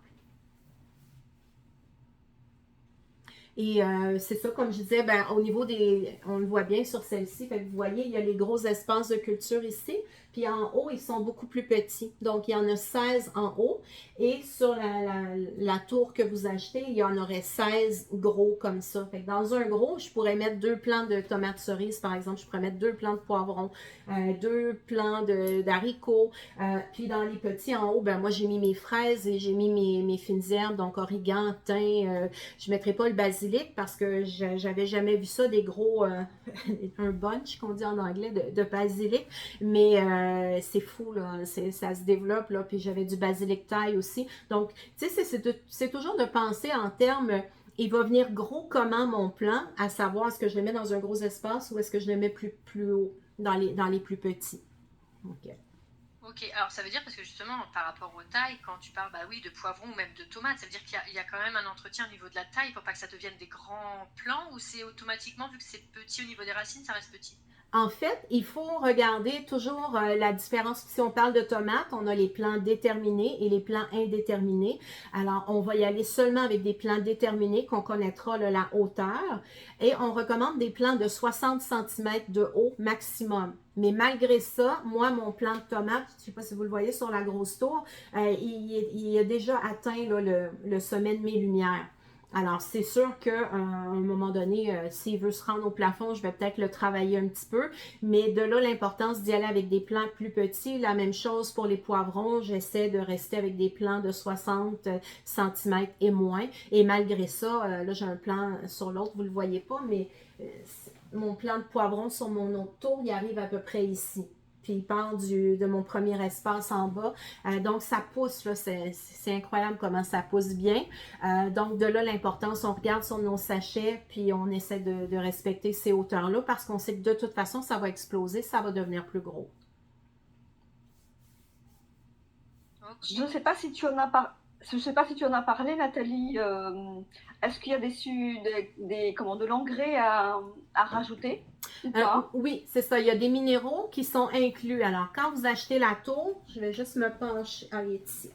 A: Et c'est ça, comme je disais, ben, au niveau des... On le voit bien sur celle-ci. Vous voyez, il y a les gros espaces de culture ici. Puis en haut, ils sont beaucoup plus petits. Donc, il y en a 16 en haut. Et sur la tour que vous achetez, il y en aurait 16 gros comme ça. Fait que dans un gros, je pourrais mettre 2 plants de tomates cerises, par exemple. Je pourrais mettre 2 plants de poivrons, 2 plants d'haricots. Puis dans les petits en haut, ben moi, j'ai mis mes fraises et j'ai mis mes fines herbes, donc origan, thym. Je ne mettrai pas le basilic parce que j'avais jamais vu ça, des gros, un bunch qu'on dit en anglais de basilic. Mais c'est fou, là, ça se développe, là, puis j'avais du basilic thaï aussi. Donc, tu sais, c'est toujours de penser en termes, il va venir gros comment mon plan, à savoir est-ce que je le mets dans un gros espace ou est-ce que je le mets plus haut, dans les plus petits. Okay.
B: Ok, alors ça veut dire, parce que justement, par rapport aux tailles, quand tu parles, bah oui, de poivrons ou même de tomates, ça veut dire qu'il y a quand même un entretien au niveau de la taille pour pas que ça devienne des grands plants, ou c'est automatiquement, vu que c'est petit au niveau des racines, ça reste petit?
A: En fait, il faut regarder toujours la différence. Si on parle de tomates, on a les plants déterminés et les plants indéterminés. Alors, on va y aller seulement avec des plants déterminés qu'on connaîtra là, la hauteur. Et on recommande des plants de 60 cm de haut maximum. Mais malgré ça, moi, mon plant de tomate, je ne sais pas si vous le voyez sur la grosse tour, il a déjà atteint là, le sommet de mes lumières. Alors, c'est sûr qu'à un moment donné, s'il veut se rendre au plafond, je vais peut-être le travailler un petit peu. Mais de là, l'importance d'y aller avec des plants plus petits. La même chose pour les poivrons. J'essaie de rester avec des plants de 60 cm et moins. Et malgré ça, là, j'ai un plan sur l'autre, vous ne le voyez pas, mais mon plant de poivron sur mon autre tour, il arrive à peu près ici. Puis il part de mon premier espace en bas. Donc, ça pousse, là, c'est incroyable comment ça pousse bien. Donc, de là, l'importance, on regarde sur nos sachets, puis on essaie de respecter ces hauteurs-là parce qu'on sait que de toute façon, ça va exploser, ça va devenir plus gros.
D: Je ne sais pas si tu en as parlé, Nathalie. Est-ce qu'il y a de l'engrais à rajouter?
A: Oui, c'est ça. Il y a des minéraux qui sont inclus. Alors, quand vous achetez la tour, je vais juste me pencher. Ah, il est ici.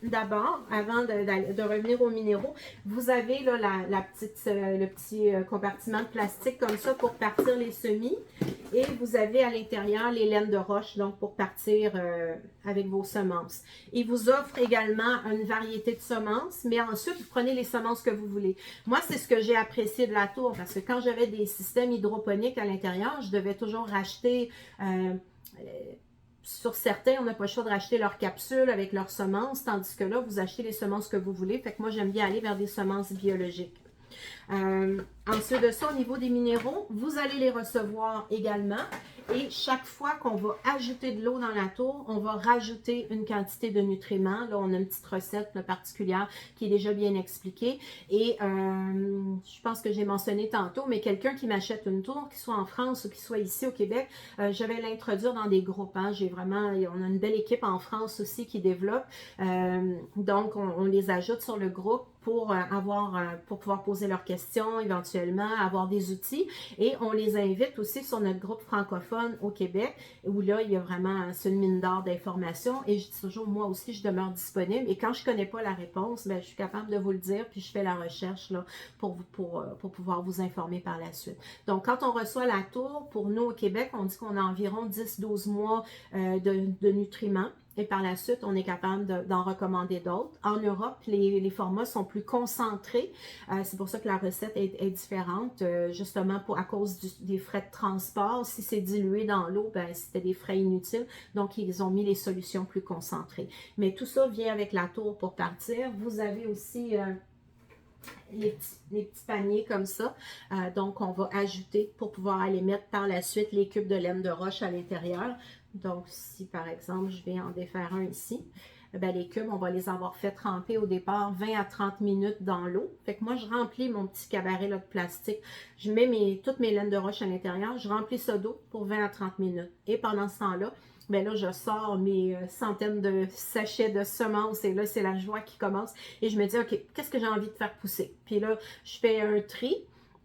A: D'abord, avant de revenir aux minéraux, vous avez là, le petit compartiment de plastique comme ça pour partir les semis. Et vous avez à l'intérieur les laines de roche, donc pour partir avec vos semences. Il vous offre également une variété de semences, mais ensuite, vous prenez les semences que vous voulez. Moi, c'est ce que j'ai apprécié de la tour, parce que quand j'avais des systèmes hydroponiques à l'intérieur, je devais toujours racheter sur certains, on n'a pas le choix de racheter leurs capsules avec leurs semences, tandis que là, vous achetez les semences que vous voulez. Fait que moi, j'aime bien aller vers des semences biologiques. Ensuite de ça, au niveau des minéraux, vous allez les recevoir également. Et chaque fois qu'on va ajouter de l'eau dans la tour, on va rajouter une quantité de nutriments. Là, on a une petite recette là, particulière qui est déjà bien expliquée. Et je pense que j'ai mentionné tantôt, mais quelqu'un qui m'achète une tour, qu'il soit en France ou qu'il soit ici au Québec, je vais l'introduire dans des groupes. Hein. On a une belle équipe en France aussi qui développe. Donc, on les ajoute sur le groupe pour pouvoir poser leurs questions, éventuellement avoir des outils. Et on les invite aussi sur notre groupe francophone au Québec, où là, il y a vraiment c'est une mine d'or d'informations. Et je dis toujours, moi aussi, je demeure disponible. Et quand je ne connais pas la réponse, ben, je suis capable de vous le dire, puis je fais la recherche là, pour pouvoir vous informer par la suite. Donc, quand on reçoit la tour, pour nous au Québec, on dit qu'on a environ 10-12 mois de nutriments. Et par la suite, on est capable d'en recommander d'autres. En Europe, les formats sont plus concentrés. C'est pour ça que la recette est différente, justement à cause des frais de transport. Si c'est dilué dans l'eau, ben, c'était des frais inutiles. Donc, ils ont mis les solutions plus concentrées. Mais tout ça vient avec la tour pour partir. Vous avez aussi les petits paniers comme ça. Donc, on va ajouter pour pouvoir aller mettre par la suite les cubes de laine de roche à l'intérieur. Donc, si par exemple, je vais en défaire un ici, ben, les cubes, on va les avoir fait tremper au départ 20 à 30 minutes dans l'eau. Fait que moi, je remplis mon petit cabaret là, de plastique. Je mets toutes mes laines de roche à l'intérieur. Je remplis ça d'eau pour 20 à 30 minutes. Et pendant ce temps-là, ben là, je sors mes centaines de sachets de semences et là, c'est la joie qui commence. Et je me dis, OK, qu'est-ce que j'ai envie de faire pousser? Puis là, je fais un tri.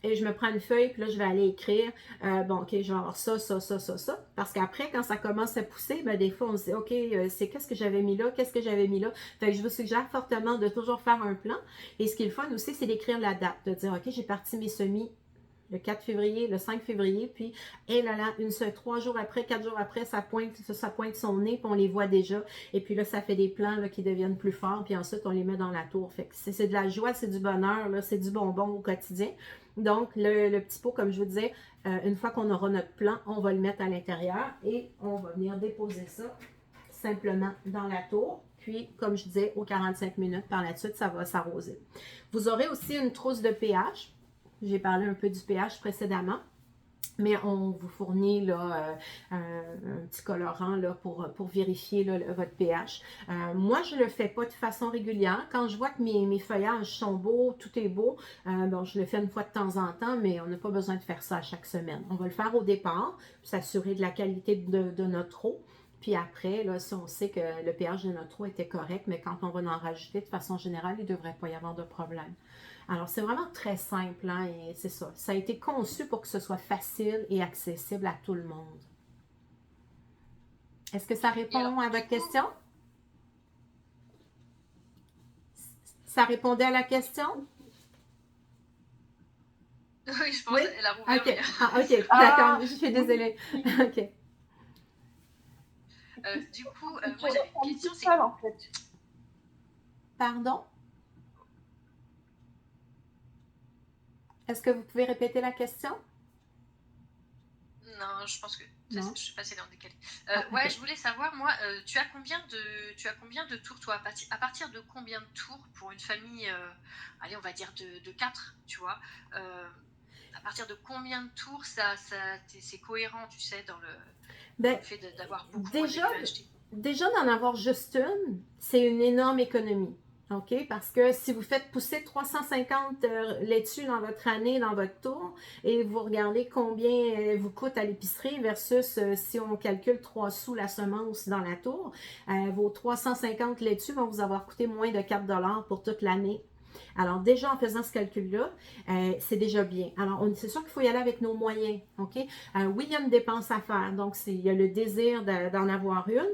A: Et je me prends une feuille, puis là, je vais aller écrire, bon, OK, genre ça. Parce qu'après, quand ça commence à pousser, ben, des fois, on se dit, OK, c'est qu'est-ce que j'avais mis là, qu'est-ce que j'avais mis là. Fait que je vous suggère fortement de toujours faire un plan. Et ce qui est le fun aussi, c'est d'écrire la date, de dire, OK, j'ai parti mes semis le 4 février, le 5 février, puis, et là, 3 jours après, 4 jours après, ça pointe son nez, puis on les voit déjà. Et puis là, ça fait des plants là, qui deviennent plus forts, puis ensuite, on les met dans la tour. Fait que c'est de la joie, c'est du bonheur, c'est du bonbon au quotidien. Donc, le petit pot, comme je vous disais, une fois qu'on aura notre plan, on va le mettre à l'intérieur et on va venir déposer ça simplement dans la tour. Puis, comme je disais, aux 45 minutes, par la suite, ça va s'arroser. Vous aurez aussi une trousse de pH. J'ai parlé un peu du pH précédemment. Mais on vous fournit là, un petit colorant là, pour vérifier là, votre pH. Moi, je ne le fais pas de façon régulière. Quand je vois que mes feuillages sont beaux, tout est beau, bon, je le fais une fois de temps en temps, mais on n'a pas besoin de faire ça chaque semaine. On va le faire au départ, pour s'assurer de la qualité de notre eau. Puis après, là, si on sait que le pH de notre eau était correct, mais quand on va en rajouter, de façon générale, il ne devrait pas y avoir de problème. Alors, c'est vraiment très simple, hein, et c'est ça. Ça a été conçu pour que ce soit facile et accessible à tout le monde. Est-ce que ça répond à votre question? Ça répondait à la question?
B: Oui, je pense qu'elle a rouvert.
A: OK, OK, d'accord, je suis désolée. OK.
B: Du coup, moi j'avais une question.
D: C'est en fait.
A: Pardon? Est-ce que vous pouvez répéter la question?
B: Non, je pense que je sais pas si elle est en décalé.
A: Okay.
B: Je voulais savoir, moi, tu as combien de tours, toi, à partir de combien de tours pour une famille, allez, on va dire de 4, tu vois, à partir de combien de tours c'est cohérent, tu sais, dans le fait d'avoir beaucoup moins de acheter.
A: Déjà, d'en avoir juste une, c'est une énorme économie. OK? Parce que si vous faites pousser 350 laitues dans votre année, dans votre tour, et vous regardez combien vous coûte à l'épicerie versus si on calcule 3 sous la semence dans la tour, vos 350 laitues vont vous avoir coûté moins de 4 $ pour toute l'année. Alors, déjà, en faisant ce calcul-là, c'est déjà bien. Alors, c'est sûr qu'il faut y aller avec nos moyens, OK? Oui, il y a une dépense à faire. Donc, il y a le désir d'en avoir une.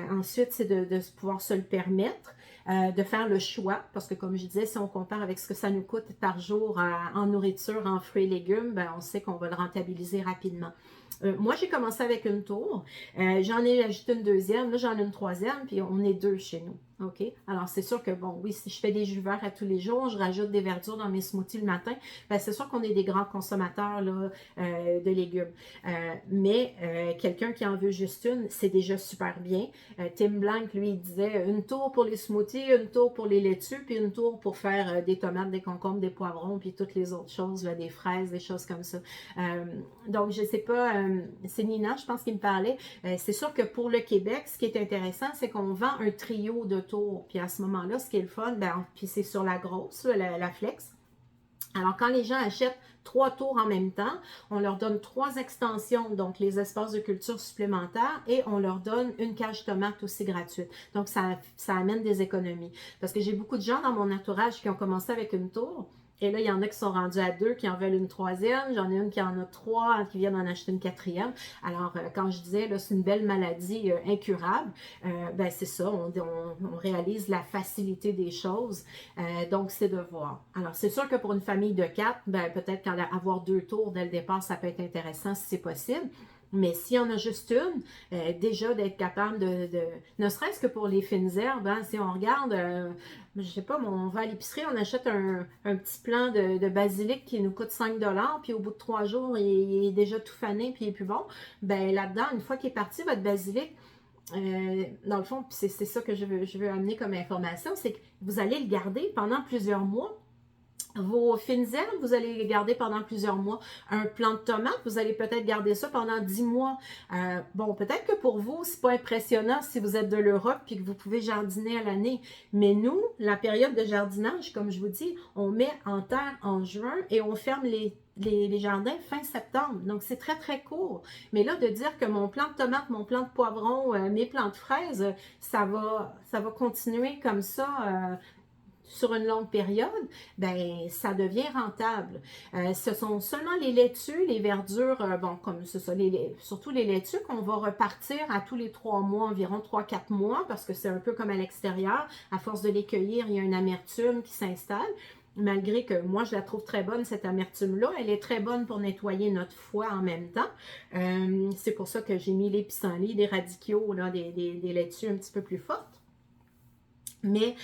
A: Ensuite, c'est de pouvoir se le permettre. De faire le choix, parce que comme je disais, si on compare avec ce que ça nous coûte par jour en nourriture, en fruits et légumes, ben, on sait qu'on va le rentabiliser rapidement. Moi, j'ai commencé avec une tour. J'en ai ajouté une deuxième. Là, j'en ai une troisième. Puis on est 2 chez nous. OK? Alors, c'est sûr que, bon, oui, si je fais des jus verts à tous les jours, je rajoute des verdures dans mes smoothies le matin, ben, c'est sûr qu'on est des grands consommateurs là, de légumes. Mais quelqu'un qui en veut juste une, c'est déjà super bien. Tim Blank, lui, il disait une tour pour les smoothies, une tour pour les laitues, puis une tour pour faire des tomates, des concombres, des poivrons, puis toutes les autres choses, là, des fraises, des choses comme ça. Donc, je sais pas, c'est Nina, je pense, qui me parlait. C'est sûr que pour le Québec, ce qui est intéressant, c'est qu'on vend un trio de tours. Puis à ce moment-là, ce qui est le fun, ben, puis c'est sur la grosse, la flex. Alors, quand les gens achètent 3 tours en même temps, on leur donne 3 extensions, donc les espaces de culture supplémentaires, et on leur donne une cage tomate aussi gratuite. Donc, ça amène des économies. Parce que j'ai beaucoup de gens dans mon entourage qui ont commencé avec une tour. Et là, il y en a qui sont rendus à 2, qui en veulent une troisième. J'en ai une qui en a 3, qui viennent en acheter une quatrième. Alors, quand je disais, là, c'est une belle maladie incurable, ben c'est ça, on réalise la facilité des choses. Donc, c'est de voir. Alors, c'est sûr que pour une famille de 4, ben peut-être qu'avoir 2 tours dès le départ, ça peut être intéressant si c'est possible. Mais s'il y en a juste une, déjà d'être capable ne serait-ce que pour les fines herbes, hein, si on regarde, je sais pas, on va à l'épicerie, on achète un petit plant de basilic qui nous coûte 5 puis au bout de 3 jours, il est déjà tout fané, puis il est plus bon. Ben là-dedans, une fois qu'il est parti, votre basilic, dans le fond, c'est ça que je veux amener comme information, c'est que vous allez le garder pendant plusieurs mois. Vos fines herbes, vous allez les garder pendant plusieurs mois. Un plant de tomate, vous allez peut-être garder ça pendant 10 mois. Bon, peut-être que pour vous, c'est pas impressionnant si vous êtes de l'Europe et que vous pouvez jardiner à l'année. Mais nous, la période de jardinage, comme je vous dis, on met en terre en juin et on ferme les jardins fin septembre. Donc, c'est très, très court. Mais là, de dire que mon plant de tomate, mon plant de poivron, mes plants de fraises, ça va continuer comme ça sur une longue période, ben ça devient rentable. Ce sont seulement les laitues, les verdures, bon, comme c'est ça, surtout les laitues qu'on va repartir à tous les 3 mois, environ 3-4 mois, parce que c'est un peu comme à l'extérieur. À force de les cueillir, il y a une amertume qui s'installe. Malgré que moi, je la trouve très bonne, cette amertume-là. Elle est très bonne pour nettoyer notre foie en même temps. C'est pour ça que j'ai mis les pissenlits, des radicchio, là, des laitues un petit peu plus fortes. Mais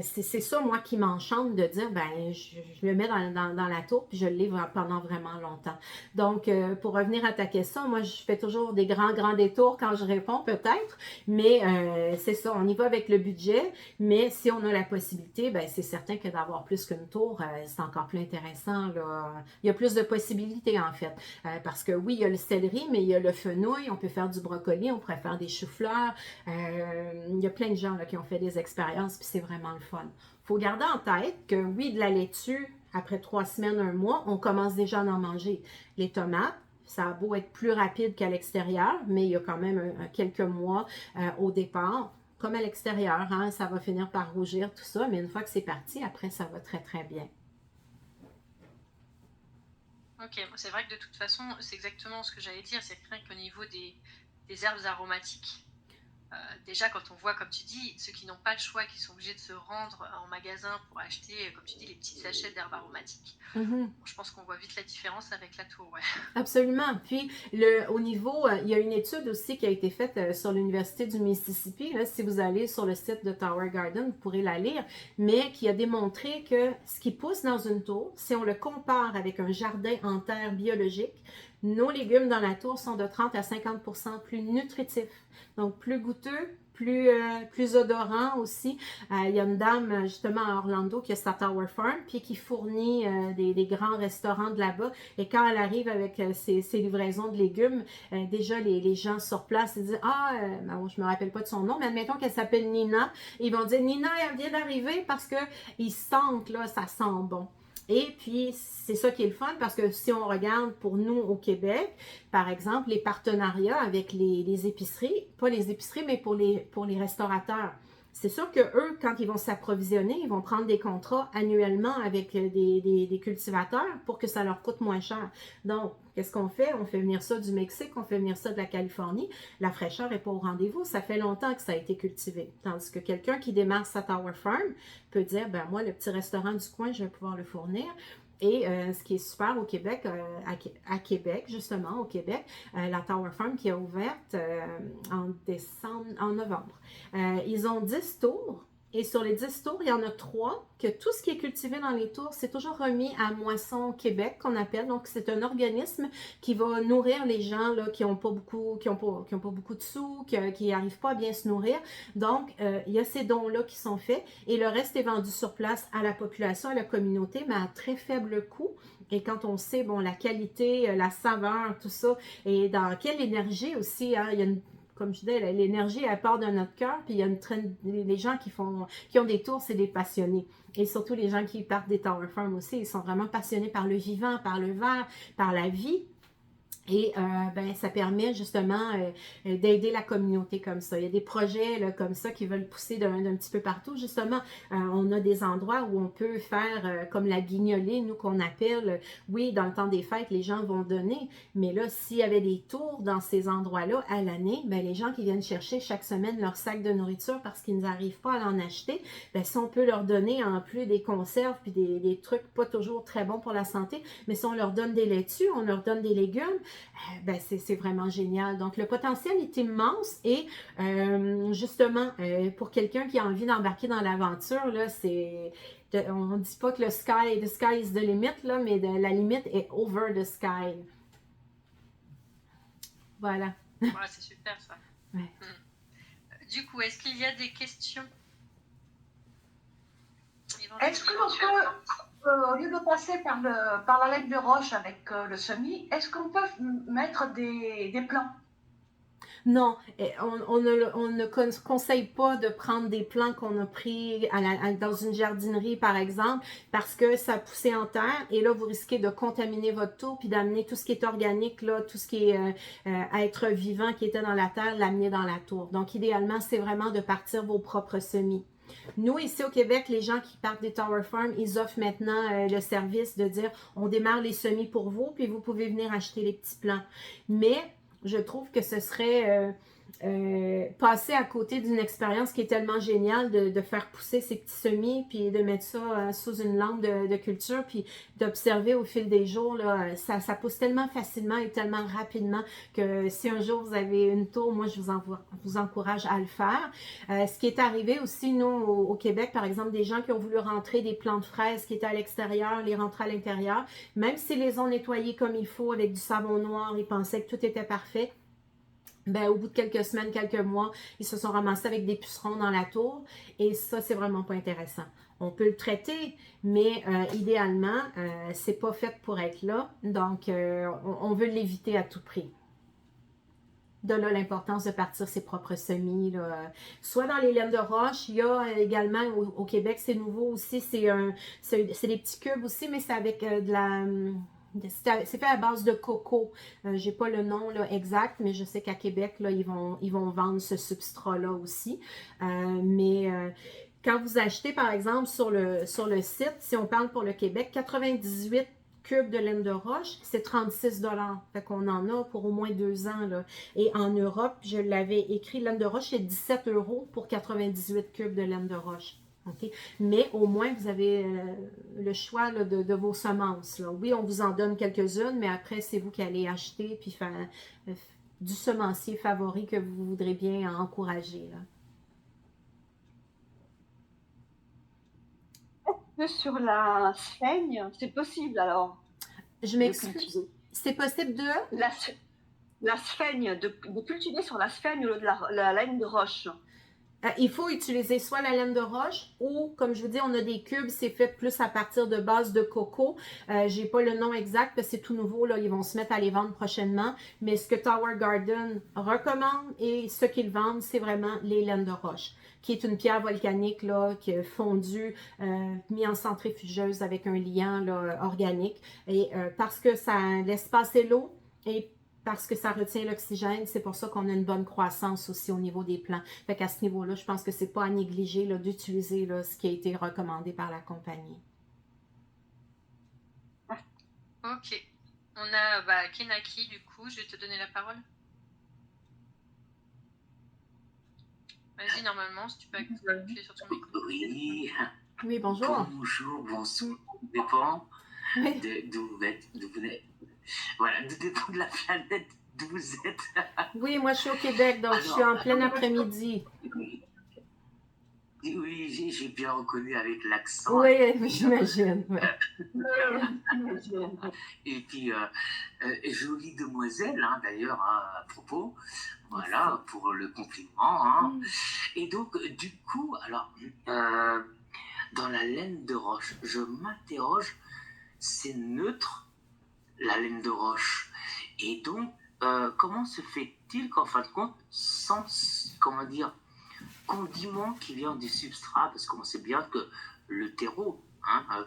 A: c'est ça, moi, qui m'enchante de dire, ben, je le mets dans la tour, puis je le livre pendant vraiment longtemps. Donc, pour revenir à ta question, moi, je fais toujours des grands détours quand je réponds, peut-être, mais c'est ça, on y va avec le budget, mais si on a la possibilité, ben, c'est certain que d'avoir plus qu'une tour, c'est encore plus intéressant, là. Il y a plus de possibilités, en fait, parce que oui, il y a le céleri, mais il y a le fenouil, on peut faire du brocoli, on pourrait faire des choux-fleurs, il y a plein de gens là, qui ont fait des expériences, puis c'est vraiment le fun. Il faut garder en tête que oui, de la laitue, après 3 semaines, 1 mois, on commence déjà à en manger. Les tomates, ça a beau être plus rapide qu'à l'extérieur, mais il y a quand même quelques mois au départ. Comme à l'extérieur, hein, ça va finir par rougir, tout ça, mais une fois que c'est parti, après, ça va très, très bien.
B: Ok, c'est vrai que de toute façon, c'est exactement ce que j'allais dire, c'est rien qu'au niveau des herbes aromatiques, déjà quand on voit, comme tu dis, ceux qui n'ont pas le choix, qui sont obligés de se rendre en magasin pour acheter, comme tu dis, les petits sachets d'herbes aromatiques, je pense qu'on voit vite la différence avec la tour, ouais.
A: Absolument. Puis, au niveau, il y a une étude aussi qui a été faite sur l'Université du Mississippi. Là, si vous allez sur le site de Tower Garden, vous pourrez la lire, mais qui a démontré que ce qui pousse dans une tour, si on le compare avec un jardin en terre biologique, nos légumes dans la tour sont de 30 à 50% plus nutritifs, donc plus goûteux, plus odorant aussi. Il y a une dame justement à Orlando qui a sa Tower Farm puis qui fournit des grands restaurants de là-bas, et quand elle arrive avec ses livraisons de légumes, déjà les gens sur place ils disent bon, je me rappelle pas de son nom, mais admettons qu'elle s'appelle Nina, ils vont dire Nina elle vient d'arriver parce que ils sentent là, ça sent bon. Et puis, c'est ça qui est le fun, parce que si on regarde pour nous au Québec, par exemple, les partenariats avec les épiceries, pas les épiceries, mais pour les restaurateurs. C'est sûr que eux, quand ils vont s'approvisionner, ils vont prendre des contrats annuellement avec des cultivateurs pour que ça leur coûte moins cher. Donc, qu'est-ce qu'on fait? On fait venir ça du Mexique, on fait venir ça de la Californie. La fraîcheur n'est pas au rendez-vous. Ça fait longtemps que ça a été cultivé. Tandis que quelqu'un qui démarre sa Tower Farm peut dire, ben moi, le petit restaurant du coin, je vais pouvoir le fournir. Et ce qui est super au Québec, à Québec, justement, au Québec, la Tower Farm qui a ouverte en novembre. Ils ont 10 tours. Et sur les 10 tours, il y en a 3 que tout ce qui est cultivé dans les tours, c'est toujours remis à Moisson Québec, qu'on appelle. Donc, c'est un organisme qui va nourrir les gens là, qui n'ont pas beaucoup, qui ont pas beaucoup de sous, qui n'arrivent pas à bien se nourrir. Donc, il y a ces dons-là qui sont faits et le reste est vendu sur place à la population, à la communauté, mais à très faible coût. Et quand on sait, bon, la qualité, la saveur, tout ça, et dans quelle énergie aussi, hein, il y a une comme je disais, l'énergie, elle part de notre cœur, puis il y a les gens qui ont des tours, c'est des passionnés. Et surtout les gens qui partent des Tower Farm aussi, ils sont vraiment passionnés par le vivant, par le vert, par la vie. Et ben, ça permet justement d'aider la communauté comme ça. Il y a des projets là, comme ça qui veulent pousser d'un petit peu partout. Justement, on a des endroits où on peut faire comme la guignolée, nous qu'on appelle. Oui, dans le temps des fêtes, les gens vont donner. Mais là, s'il y avait des tours dans ces endroits-là à l'année, ben, les gens qui viennent chercher chaque semaine leur sac de nourriture parce qu'ils n'arrivent pas à en acheter, ben, si on peut leur donner en plus des conserves puis des trucs pas toujours très bons pour la santé, mais si on leur donne des laitues, on leur donne des légumes, ben c'est vraiment génial. Donc, le potentiel est immense et justement, pour quelqu'un qui a envie d'embarquer dans l'aventure, là, on ne dit pas que the sky is the limit, là, mais la limite est over the sky. Voilà.
B: Ouais, c'est super ça.
A: Ouais.
B: Du coup, est-ce qu'il y a des questions?
C: Est-ce que l'on peut, au lieu de passer par la laine de roche avec le semis, est-ce qu'on peut mettre des plants?
A: Non, on ne conseille pas de prendre des plants qu'on a pris dans une jardinerie, par exemple, parce que ça a poussé en terre et là, vous risquez de contaminer votre tour puis d'amener tout ce qui est organique, là, tout ce qui est être vivant qui était dans la terre, l'amener dans la tour. Donc, idéalement, c'est vraiment de partir vos propres semis. Nous, ici au Québec, les gens qui partent des Tower Farm, ils offrent maintenant le service de dire on démarre les semis pour vous, puis vous pouvez venir acheter les petits plants. Mais je trouve que ce serait passer à côté d'une expérience qui est tellement géniale de faire pousser ces petits semis, puis de mettre ça sous une lampe de culture, puis d'observer au fil des jours. Là, ça pousse tellement facilement et tellement rapidement que si un jour vous avez une tour, moi je vous encourage à le faire. Ce qui est arrivé aussi, nous, au Québec, par exemple, des gens qui ont voulu rentrer des plants de fraises qui étaient à l'extérieur, les rentrer à l'intérieur, même s'ils les ont nettoyés comme il faut avec du savon noir, ils pensaient que tout était parfait. Ben, au bout de quelques semaines, quelques mois, ils se sont ramassés avec des pucerons dans la tour et ça, c'est vraiment pas intéressant. On peut le traiter, mais idéalement, c'est pas fait pour être là, donc on veut l'éviter à tout prix. De là l'importance de partir ses propres semis, là. Soit dans les laines de roche, il y a également au Québec, c'est nouveau aussi, c'est des petits cubes aussi, mais c'est avec de la... C'est fait à base de coco. J'ai pas le nom là, exact, mais je sais qu'à Québec, là, ils vont vendre ce substrat-là aussi. Quand vous achetez, par exemple, sur le site, si on parle pour le Québec, 98 cubes de laine de roche, c'est 36 $. Fait qu'on en a pour au moins 2 ans. Là. Et en Europe, je l'avais écrit, laine de roche, c'est 17 € pour 98 cubes de laine de roche. Okay? Mais au moins, vous avez le choix là, de vos semences. Là. Oui, on vous en donne quelques-unes, mais après, c'est vous qui allez acheter puis faire du semencier favori que vous voudrez bien encourager. Là.
D: Sur la sphaigne, c'est possible alors?
A: Je m'excuse. C'est possible de...
D: La sphaigne, de cultiver sur la sphaigne au lieu de la laine de roche.
A: Il faut utiliser soit la laine de roche ou, comme je vous dis, on a des cubes, c'est fait plus à partir de base de coco. J'ai pas le nom exact parce que c'est tout nouveau, là, ils vont se mettre à les vendre prochainement. Mais ce que Tower Garden recommande et ce qu'ils vendent, c'est vraiment les laines de roche, qui est une pierre volcanique là, qui est fondue, mis en centrifugeuse avec un liant là, organique. Et parce que ça laisse passer l'eau et parce que ça retient l'oxygène, c'est pour ça qu'on a une bonne croissance aussi au niveau des plants. Fait qu'à ce niveau-là, je pense que c'est pas à négliger d'utiliser ce qui a été recommandé par la compagnie.
B: Ok. On a Kenaki, du coup, je vais te donner la parole. Vas-y, normalement, si tu peux appuyer sur ton micro.
E: Oui.
A: Oui, bonjour.
E: Bonjour, bonsoir, dépend.
A: Oui,
E: d'où vous êtes, d'où vous êtes. Voilà, tout dépend de la planète d'où vous êtes.
A: oui, moi je suis au Québec, donc je suis
E: Alors,
A: en plein après-midi.
E: oui, j'ai bien reconnu avec l'accent.
A: Oui,
E: Et puis,
A: j'imagine. Ouais.
E: et puis jolie demoiselle, hein, d'ailleurs, hein, à propos.
A: Merci.
E: Voilà, pour le compliment. Hein.
A: Mm.
E: Et donc, du coup, alors, euh, dans la laine de roche, je m'interroge, c'est neutre, la laine de roche. Et donc, comment se fait-il qu'en fin de compte, sans, comment dire, condiment qui vient du substrat, parce qu'on sait bien que le terreau hein,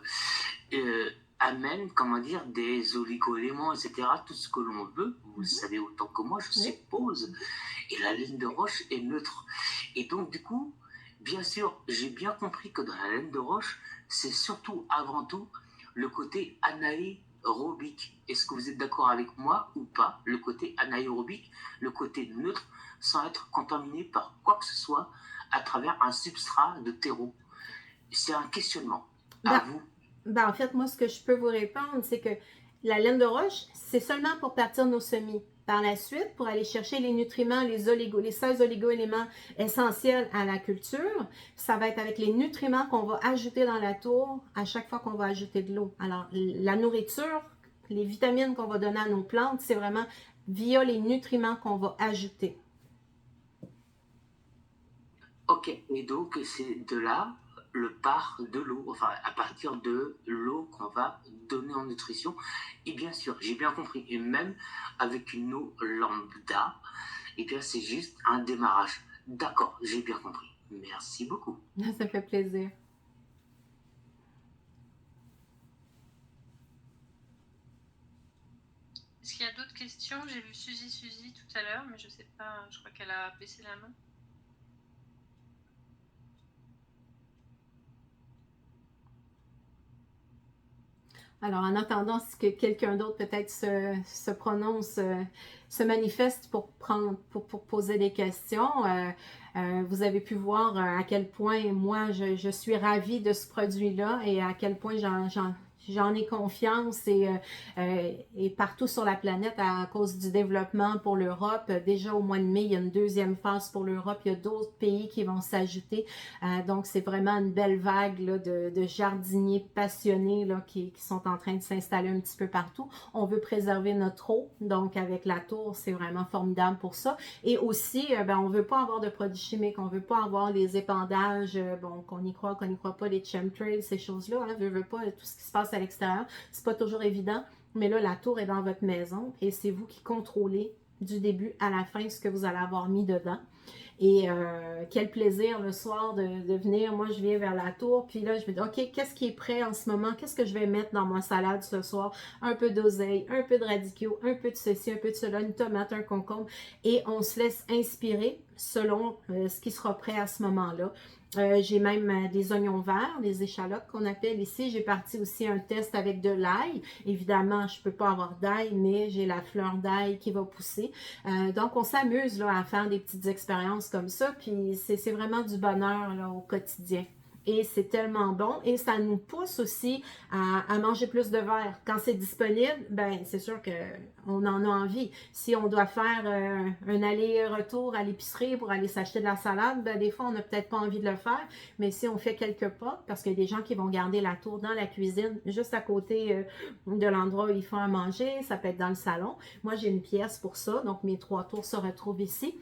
E: amène, comment dire, des oligo-éléments, etc., tout ce que l'on veut, vous le savez autant que moi, je
A: Oui.
E: suppose, et la laine de roche est neutre. Et donc, du coup, bien sûr, j'ai bien compris que dans la laine de roche, c'est surtout, avant tout, le côté anaérobique. Est-ce que vous êtes d'accord avec moi ou pas? Le côté anaérobique, le côté neutre, sans être contaminé par quoi que ce soit à travers un substrat de terreau. C'est un questionnement. À
A: Ben,
E: vous.
A: ben, en fait, moi, ce que je peux vous répondre, c'est que la laine de roche, c'est seulement pour partir nos semis. Par la suite, pour aller chercher les nutriments, les 16 oligo-éléments essentiels à la culture, ça va être avec les nutriments qu'on va ajouter dans la tour à chaque fois qu'on va ajouter de l'eau. Alors, la nourriture, les vitamines qu'on va donner à nos plantes, c'est vraiment via les nutriments qu'on va ajouter.
E: Ok, et donc c'est de là le part de l'eau, enfin à partir de l'eau qu'on va donner en nutrition. Et bien sûr, j'ai bien compris, et même avec une eau lambda, et bien c'est juste un démarrage. D'accord, j'ai bien compris. Merci beaucoup.
A: Ça fait plaisir.
B: Est-ce qu'il y a d'autres questions? J'ai vu Suzy tout à l'heure, mais je sais pas, je crois qu'elle a baissé la main.
A: Alors, en attendant que quelqu'un d'autre peut-être se prononce, se manifeste pour poser des questions, vous avez pu voir à quel point moi je suis ravie de ce produit-là et à quel point j'en ai confiance et partout sur la planète à cause du développement pour l'Europe. Déjà au mois de mai, il y a une deuxième phase pour l'Europe. Il y a d'autres pays qui vont s'ajouter. Donc, c'est vraiment une belle vague là, de jardiniers passionnés là, qui sont en train de s'installer un petit peu partout. On veut préserver notre eau. Donc, avec la tour, c'est vraiment formidable pour ça. Et aussi, on ne veut pas avoir de produits chimiques. On ne veut pas avoir les épandages, qu'on y croit pas, les chemtrails, ces choses-là. Hein, veut pas tout ce qui se passe à l'extérieur. C'est pas toujours évident. Mais là, la tour est dans votre maison et c'est vous qui contrôlez du début à la fin ce que vous allez avoir mis dedans. Et quel plaisir le soir de venir. Moi, je viens vers la tour, puis là, je me dis, OK, qu'est-ce qui est prêt en ce moment? Qu'est-ce que je vais mettre dans ma salade ce soir? Un peu d'oseille, un peu de radicchio, un peu de ceci, un peu de cela, une tomate, un concombre. Et on se laisse inspirer selon ce qui sera prêt à ce moment-là. J'ai même des oignons verts, des échalotes qu'on appelle ici. J'ai parti aussi un test avec de l'ail. Évidemment, je ne peux pas avoir d'ail, mais j'ai la fleur d'ail qui va pousser. Donc, on s'amuse là, à faire des petites expériences comme ça. Puis, c'est vraiment du bonheur là, au quotidien. Et c'est tellement bon. Et ça nous pousse aussi à manger plus de verre. Quand c'est disponible, ben c'est sûr qu'on en a envie. Si on doit faire un aller-retour à l'épicerie pour aller s'acheter de la salade, ben des fois, on n'a peut-être pas envie de le faire. Mais si on fait quelques pas, parce qu'il y a des gens qui vont garder la tour dans la cuisine, juste à côté de l'endroit où ils font à manger, ça peut être dans le salon. Moi, j'ai une pièce pour ça. Donc, mes 3 tours se retrouvent ici.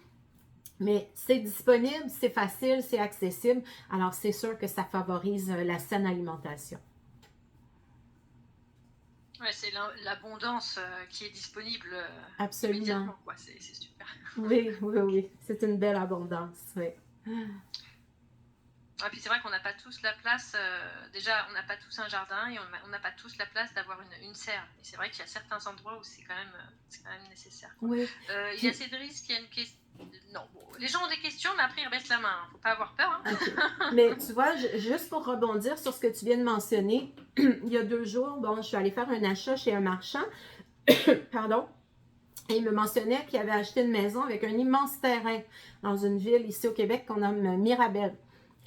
A: Mais c'est disponible, c'est facile, c'est accessible. Alors, c'est sûr que ça favorise la saine alimentation.
B: Ouais, c'est l'abondance qui est disponible
A: Absolument.
B: immédiatement, quoi. C'est super.
A: Oui. C'est une belle abondance, oui.
B: Et puis c'est vrai qu'on n'a pas tous la place, déjà on n'a pas tous un jardin et on n'a pas tous la place d'avoir une serre. Et c'est vrai qu'il y a certains endroits où c'est quand même nécessaire. Quoi.
A: Oui.
B: Il y a Cédric qui a une question. Non, bon, les gens ont des questions, mais après ils rebaissent la main. Hein. Faut pas avoir peur. Hein.
A: Okay. Mais tu vois, juste pour rebondir sur ce que tu viens de mentionner, il y a 2 jours, je suis allée faire un achat chez un marchand. Pardon. Et il me mentionnait qu'il avait acheté une maison avec un immense terrain dans une ville ici au Québec qu'on nomme Mirabel.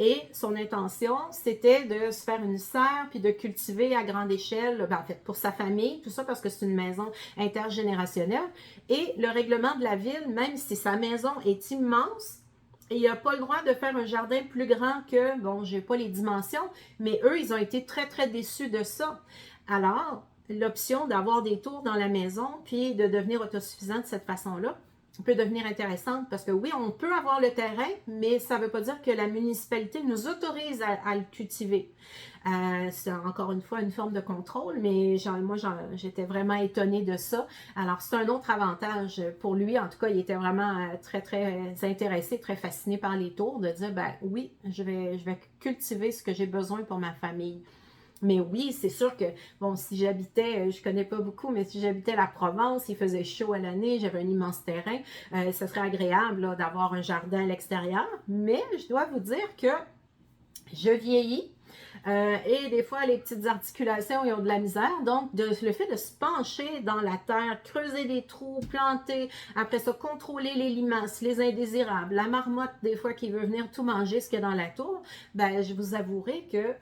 A: Et son intention, c'était de se faire une serre puis de cultiver à grande échelle, ben, en fait, pour sa famille, tout ça parce que c'est une maison intergénérationnelle. Et le règlement de la ville, même si sa maison est immense, il n'a pas le droit de faire un jardin plus grand que, bon, j'ai pas les dimensions, mais eux, ils ont été très, très déçus de ça. Alors, l'option d'avoir des tours dans la maison puis de devenir autosuffisant de cette façon-là, peut devenir intéressante parce que oui, on peut avoir le terrain, mais ça ne veut pas dire que la municipalité nous autorise à le cultiver. C'est encore une fois une forme de contrôle, mais j'étais vraiment étonnée de ça. Alors, c'est un autre avantage pour lui. En tout cas, il était vraiment très, très intéressé, très fasciné par les tours, de dire, ben oui, je vais cultiver ce que j'ai besoin pour ma famille. Mais oui, c'est sûr que, bon, si j'habitais, je connais pas beaucoup, mais si j'habitais la Provence, il faisait chaud à l'année, j'avais un immense terrain, ça serait agréable d'avoir un jardin à l'extérieur. Mais je dois vous dire que je vieillis et des fois, les petites articulations, ils ont de la misère. Donc, le fait de se pencher dans la terre, creuser des trous, planter, après ça, contrôler les limaces, les indésirables, la marmotte, des fois, qui veut venir tout manger ce qu'il y a dans la tour, ben, je vous avouerai que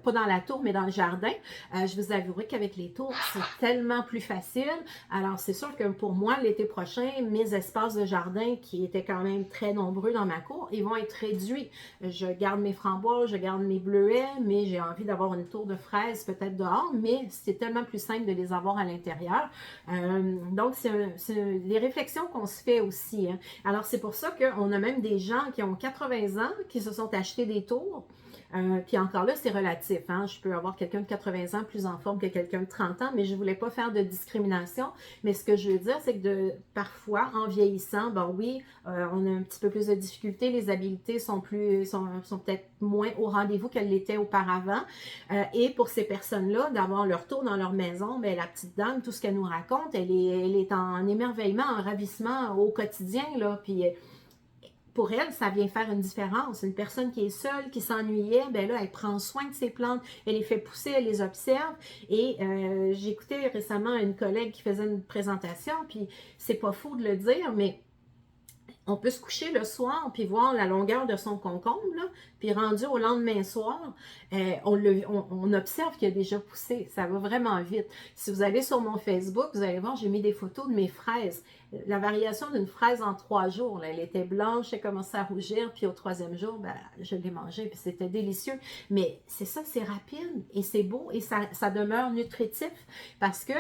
A: pas dans la tour, mais dans le jardin. Je vous avouerai qu'avec les tours, c'est tellement plus facile. Alors, c'est sûr que pour moi, l'été prochain, mes espaces de jardin, qui étaient quand même très nombreux dans ma cour, ils vont être réduits. Je garde mes framboises, je garde mes bleuets, mais j'ai envie d'avoir une tour de fraises peut-être dehors, mais c'est tellement plus simple de les avoir à l'intérieur. Donc, c'est des réflexions qu'on se fait aussi. Hein. Alors, c'est pour ça qu'on a même des gens qui ont 80 ans qui se sont achetés des tours. Puis encore là, c'est relatif. Hein? Je peux avoir quelqu'un de 80 ans plus en forme que quelqu'un de 30 ans, mais je ne voulais pas faire de discrimination. Mais ce que je veux dire, c'est que parfois, en vieillissant, ben oui, on a un petit peu plus de difficultés. Les habiletés sont peut-être moins au rendez-vous qu'elles l'étaient auparavant. Et pour ces personnes-là, d'avoir leur tour dans leur maison, ben, la petite dame, tout ce qu'elle nous raconte, elle est en émerveillement, en ravissement au quotidien. Là, puis pour elle, ça vient faire une différence. Une personne qui est seule, qui s'ennuyait, ben là, elle prend soin de ses plantes, elle les fait pousser, elle les observe. Et j'écoutais récemment une collègue qui faisait une présentation, puis c'est pas faux de le dire, mais on peut se coucher le soir puis voir la longueur de son concombre, là, puis rendu au lendemain soir, on observe qu'il a déjà poussé. Ça va vraiment vite. Si vous allez sur mon Facebook, vous allez voir, j'ai mis des photos de mes fraises. La variation d'une fraise en 3 jours, là, elle était blanche, elle commençait à rougir, puis au 3e jour, ben, je l'ai mangée, puis c'était délicieux. Mais c'est ça, c'est rapide et c'est beau et ça demeure nutritif parce que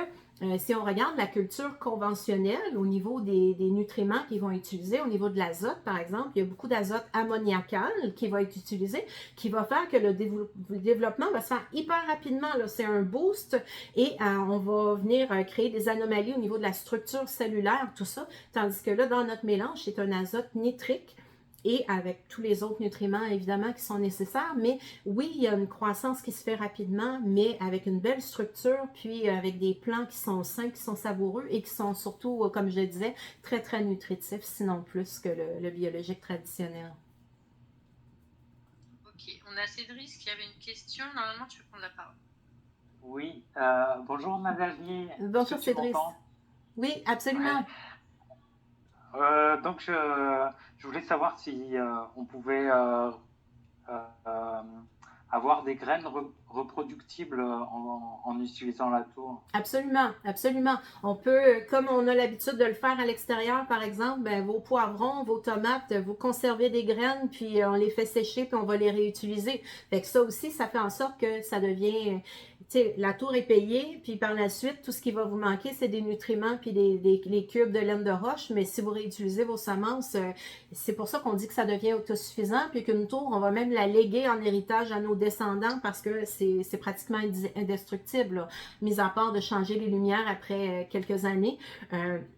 A: si on regarde la culture conventionnelle au niveau des nutriments qu'ils vont utiliser, au niveau de l'azote, par exemple, il y a beaucoup d'azote ammoniacal qui va être utilisé, qui va faire que le développement va se faire hyper rapidement. C'est un boost et on va venir créer des anomalies au niveau de la structure cellulaire, tout ça. Tandis que là, dans notre mélange, c'est un azote nitrique. Et avec tous les autres nutriments, évidemment, qui sont nécessaires. Mais oui, il y a une croissance qui se fait rapidement, mais avec une belle structure, puis avec des plants qui sont sains, qui sont savoureux et qui sont surtout, comme je le disais, très, très nutritifs, sinon plus que le biologique traditionnel.
B: Ok, on a Cédric qui avait une question. Normalement, tu peux prendre la parole.
F: Oui, bonjour Nathalie.
A: Bonjour Cédric. Oui, absolument.
F: Ouais. Donc, je voulais savoir si on pouvait avoir des graines reproductibles en utilisant la tour.
A: Absolument, absolument. On peut, comme on a l'habitude de le faire à l'extérieur, par exemple, ben, vos poivrons, vos tomates, vous conservez des graines, puis on les fait sécher, puis on va les réutiliser. Fait que ça aussi, ça fait en sorte que ça devient... la tour est payée, puis par la suite, tout ce qui va vous manquer, c'est des nutriments puis les cubes de laine de roche. Mais si vous réutilisez vos semences, c'est pour ça qu'on dit que ça devient autosuffisant, puis qu'une tour, on va même la léguer en héritage à nos descendants parce que c'est pratiquement indestructible, là, mis à part de changer les lumières après quelques années.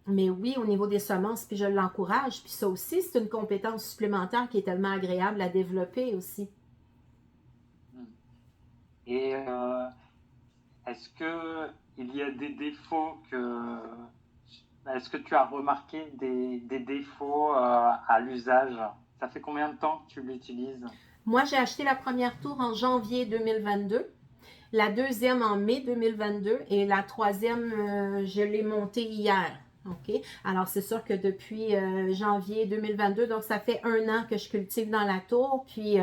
A: Mais oui, au niveau des semences, puis je l'encourage. Puis ça aussi, c'est une compétence supplémentaire qui est tellement agréable à développer aussi.
F: Et est-ce qu'il y a des défauts Est-ce que tu as remarqué des défauts à l'usage? Ça fait combien de temps que tu l'utilises?
A: Moi, j'ai acheté la première tour en janvier 2022, la deuxième en mai 2022 et la troisième, je l'ai montée hier. OK? Alors, c'est sûr que depuis janvier 2022, donc ça fait 1 an que je cultive dans la tour, puis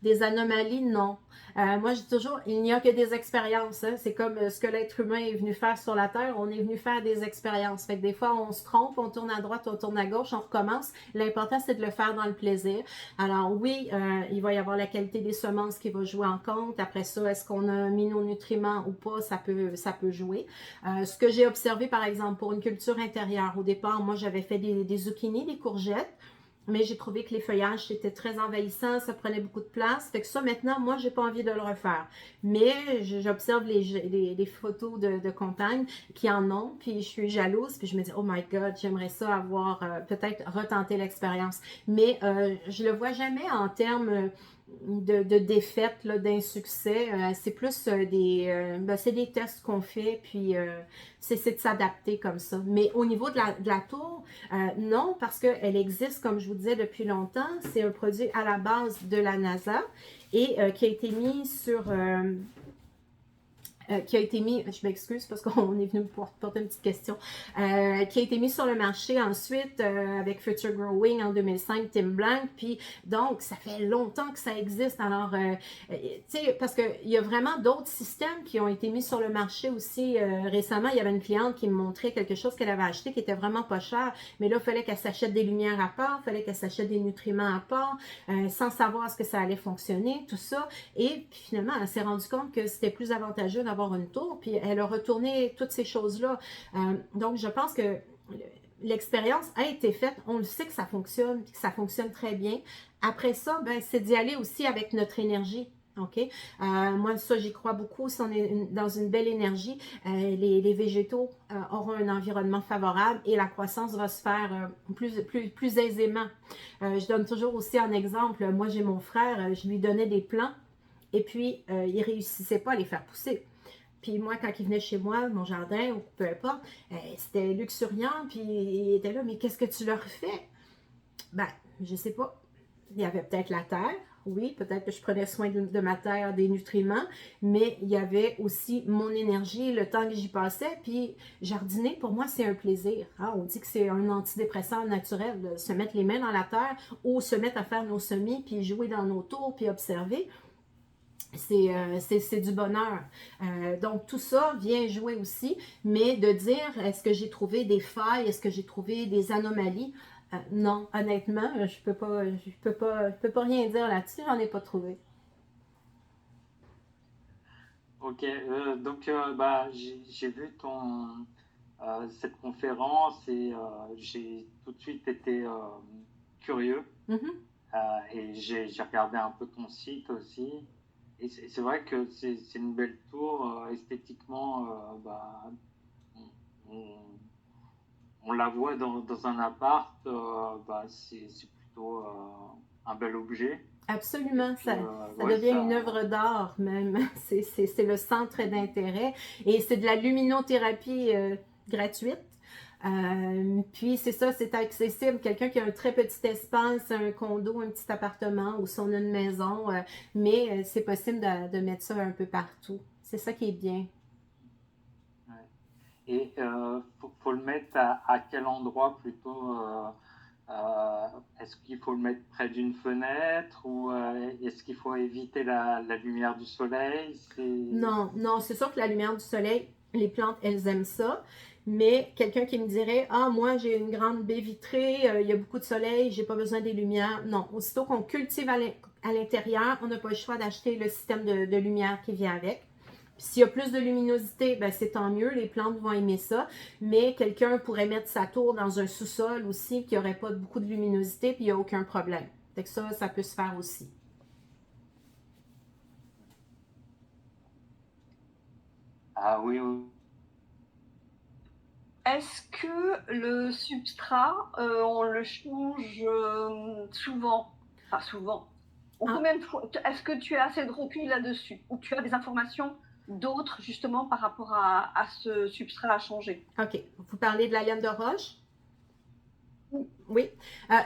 A: des anomalies, non. Moi, je dis toujours, il n'y a que des expériences. Hein? C'est comme ce que l'être humain est venu faire sur la Terre. On est venu faire des expériences. Fait que des fois, on se trompe, on tourne à droite, on tourne à gauche, on recommence. L'important, c'est de le faire dans le plaisir. Alors oui, il va y avoir la qualité des semences qui va jouer en compte. Après ça, est-ce qu'on a mis nos nutriments ou pas? Ça peut jouer. Ce que j'ai observé, par exemple, pour une culture intérieure, au départ, moi, j'avais fait des zucchinis, des courgettes. Mais j'ai trouvé que les feuillages étaient très envahissants, ça prenait beaucoup de place. Fait que ça, maintenant, moi, j'ai pas envie de le refaire. Mais j'observe les photos de compagnes qui en ont, puis je suis jalouse, puis je me dis, oh my God, j'aimerais ça avoir peut-être retenté l'expérience. Mais je le vois jamais en termes de défaite, d'insuccès. C'est plus c'est des tests qu'on fait, puis c'est de s'adapter comme ça. Mais au niveau de la tour, non, parce qu'elle existe, comme je vous disais, depuis longtemps. C'est un produit à la base de la NASA et qui a été mis sur... je m'excuse parce qu'on est venu me porter une petite question, qui a été mis sur le marché ensuite avec Future Growing en 2005, Tim Blanc, puis donc ça fait longtemps que ça existe, alors tu sais, parce qu'il y a vraiment d'autres systèmes qui ont été mis sur le marché aussi récemment. Il y avait une cliente qui me montrait quelque chose qu'elle avait acheté qui était vraiment pas cher, mais là il fallait qu'elle s'achète des lumières à part, il fallait qu'elle s'achète des nutriments à part, sans savoir ce que ça allait fonctionner, tout ça, et puis finalement elle s'est rendue compte que c'était plus avantageux d'avoir une tour, puis elle a retourné toutes ces choses-là. Donc, je pense que l'expérience a été faite, on le sait que ça fonctionne, puis que ça fonctionne très bien. Après ça, ben, c'est d'y aller aussi avec notre énergie. OK? Moi, ça, j'y crois beaucoup. Si on est dans une belle énergie, les végétaux auront un environnement favorable et la croissance va se faire plus aisément. Je donne toujours aussi un exemple. Moi, j'ai mon frère, je lui donnais des plants et puis il ne réussissait pas à les faire pousser. Puis moi, quand il venait chez moi, mon jardin, ou peu importe, c'était luxuriant, puis il était là, mais qu'est-ce que tu leur fais? Ben, je sais pas. Il y avait peut-être la terre, oui, peut-être que je prenais soin de ma terre, des nutriments, mais il y avait aussi mon énergie, le temps que j'y passais, puis jardiner, pour moi, c'est un plaisir. Hein? On dit que c'est un antidépresseur naturel, se mettre les mains dans la terre ou se mettre à faire nos semis, puis jouer dans nos tours, puis observer. C'est du bonheur. Donc, tout ça vient jouer aussi, mais de dire, est-ce que j'ai trouvé des failles, est-ce que j'ai trouvé des anomalies? Non, honnêtement, je peux pas rien dire là-dessus, j'en ai pas trouvé.
F: Ok, donc bah, j'ai vu cette conférence et j'ai tout de suite été curieux et j'ai regardé un peu ton site aussi. Et c'est vrai que c'est une belle tour, esthétiquement, bah, on la voit dans un appart, bah, c'est plutôt un bel objet.
A: Absolument,
F: Puis,
A: ça
F: ouais,
A: devient
F: ça,
A: une œuvre d'art même. C'est le centre d'intérêt et c'est de la luminothérapie gratuite. Puis c'est ça, c'est accessible. Quelqu'un qui a un très petit espace, un condo, un petit appartement ou si on a une maison, mais c'est possible de mettre ça un peu partout. C'est ça qui est bien.
F: ouais. Et faut le mettre à quel endroit plutôt est-ce qu'il faut le mettre près d'une fenêtre ou est-ce qu'il faut éviter la lumière du soleil?
A: Non, non, c'est sûr que la lumière du soleil, les plantes, elles aiment ça. Mais quelqu'un qui me dirait, ah, moi, j'ai une grande baie vitrée, il y a beaucoup de soleil, j'ai pas besoin des lumières. Non, aussitôt qu'on cultive à l'intérieur, on n'a pas le choix d'acheter le système de lumière qui vient avec. S'il y a plus de luminosité, ben c'est tant mieux, les plantes vont aimer ça. Mais quelqu'un pourrait mettre sa tour dans un sous-sol aussi, qui n'aurait pas beaucoup de luminosité, puis il n'y a aucun problème. Fait que ça peut se faire aussi.
F: Ah oui, oui.
D: Est-ce que le substrat, on le change souvent? Enfin, souvent. Combien de fois? Est-ce que tu as assez de recul là-dessus? Ou tu as des informations d'autres, justement, par rapport à ce substrat à changer?
A: OK. Vous parlez de la laine de roche?
D: Oui.
A: Oui.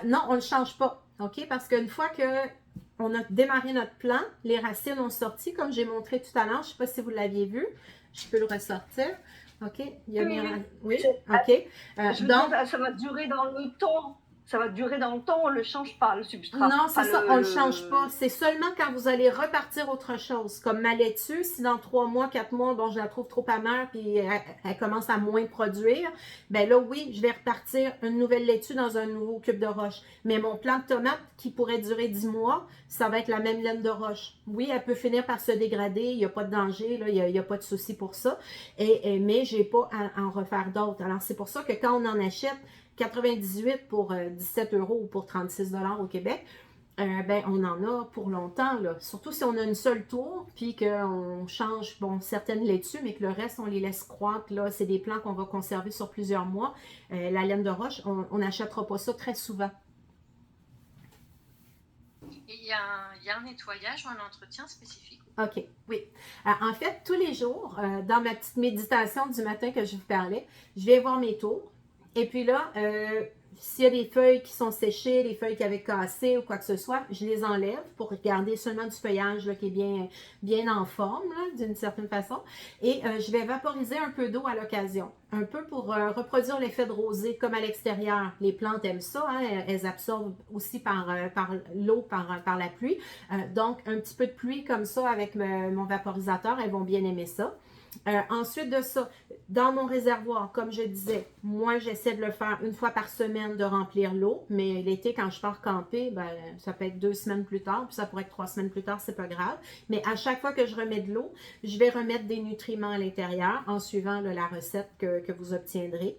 A: Non, on ne le change pas. OK? Parce qu'une fois qu'on a démarré notre plan, les racines ont sorti, comme j'ai montré tout à l'heure. Je ne sais pas si vous l'aviez vu. Je peux le ressortir. OK? Il y a
D: Oui,
A: bien...
D: oui.
A: Oui? OK.
D: Je veux
A: Donc,
D: dire, ça va durer dans le temps. Ça va durer dans le temps, on ne le change pas, le substrat.
A: non, c'est
D: Enfin,
A: ça, on ne le change pas. C'est seulement quand vous allez repartir autre chose. Comme ma laitue, si dans 3 mois, 4 mois, bon, je la trouve trop amère puis elle commence à moins produire, ben là, oui, je vais repartir une nouvelle laitue dans un nouveau cube de roche. Mais mon plant de tomate, qui pourrait durer 10 mois, ça va être la même laine de roche. Oui, elle peut finir par se dégrader, il n'y a pas de danger, là, il n'y a pas de souci pour ça. Mais je n'ai pas à en refaire d'autres. Alors, c'est pour ça que quand on en achète, 98 pour 17 euros ou pour 36 au Québec, ben, on en a pour longtemps. Là. Surtout si on a une seule tour, puis qu'on change bon, certaines laitues, mais que le reste, on les laisse croître. Là, c'est des plants qu'on va conserver sur plusieurs mois. La laine de roche, on n'achètera pas ça très souvent.
B: Et il y a un nettoyage ou un entretien spécifique?
A: OK, oui. En fait, tous les jours, dans ma petite méditation du matin que je vous parlais, je vais voir mes tours. Et puis là, s'il y a des feuilles qui sont séchées, des feuilles qui avaient cassé ou quoi que ce soit, je les enlève pour garder seulement du feuillage là, qui est bien en forme, d'une certaine façon. Et je vais vaporiser un peu d'eau à l'occasion, un peu pour reproduire l'effet de rosée comme à l'extérieur. Les plantes aiment ça, hein, elles absorbent aussi par l'eau, par la pluie. Donc, un petit peu de pluie comme ça avec mon vaporisateur, elles vont bien aimer ça. Ensuite de ça, dans mon réservoir, comme je disais, moi j'essaie de le faire une fois par semaine de remplir l'eau, mais l'été quand je pars camper, ben, ça peut être 2 semaines plus tard, puis ça pourrait être 3 semaines plus tard, c'est pas grave. Mais à chaque fois que je remets de l'eau, je vais remettre des nutriments à l'intérieur en suivant là, la recette que vous obtiendrez.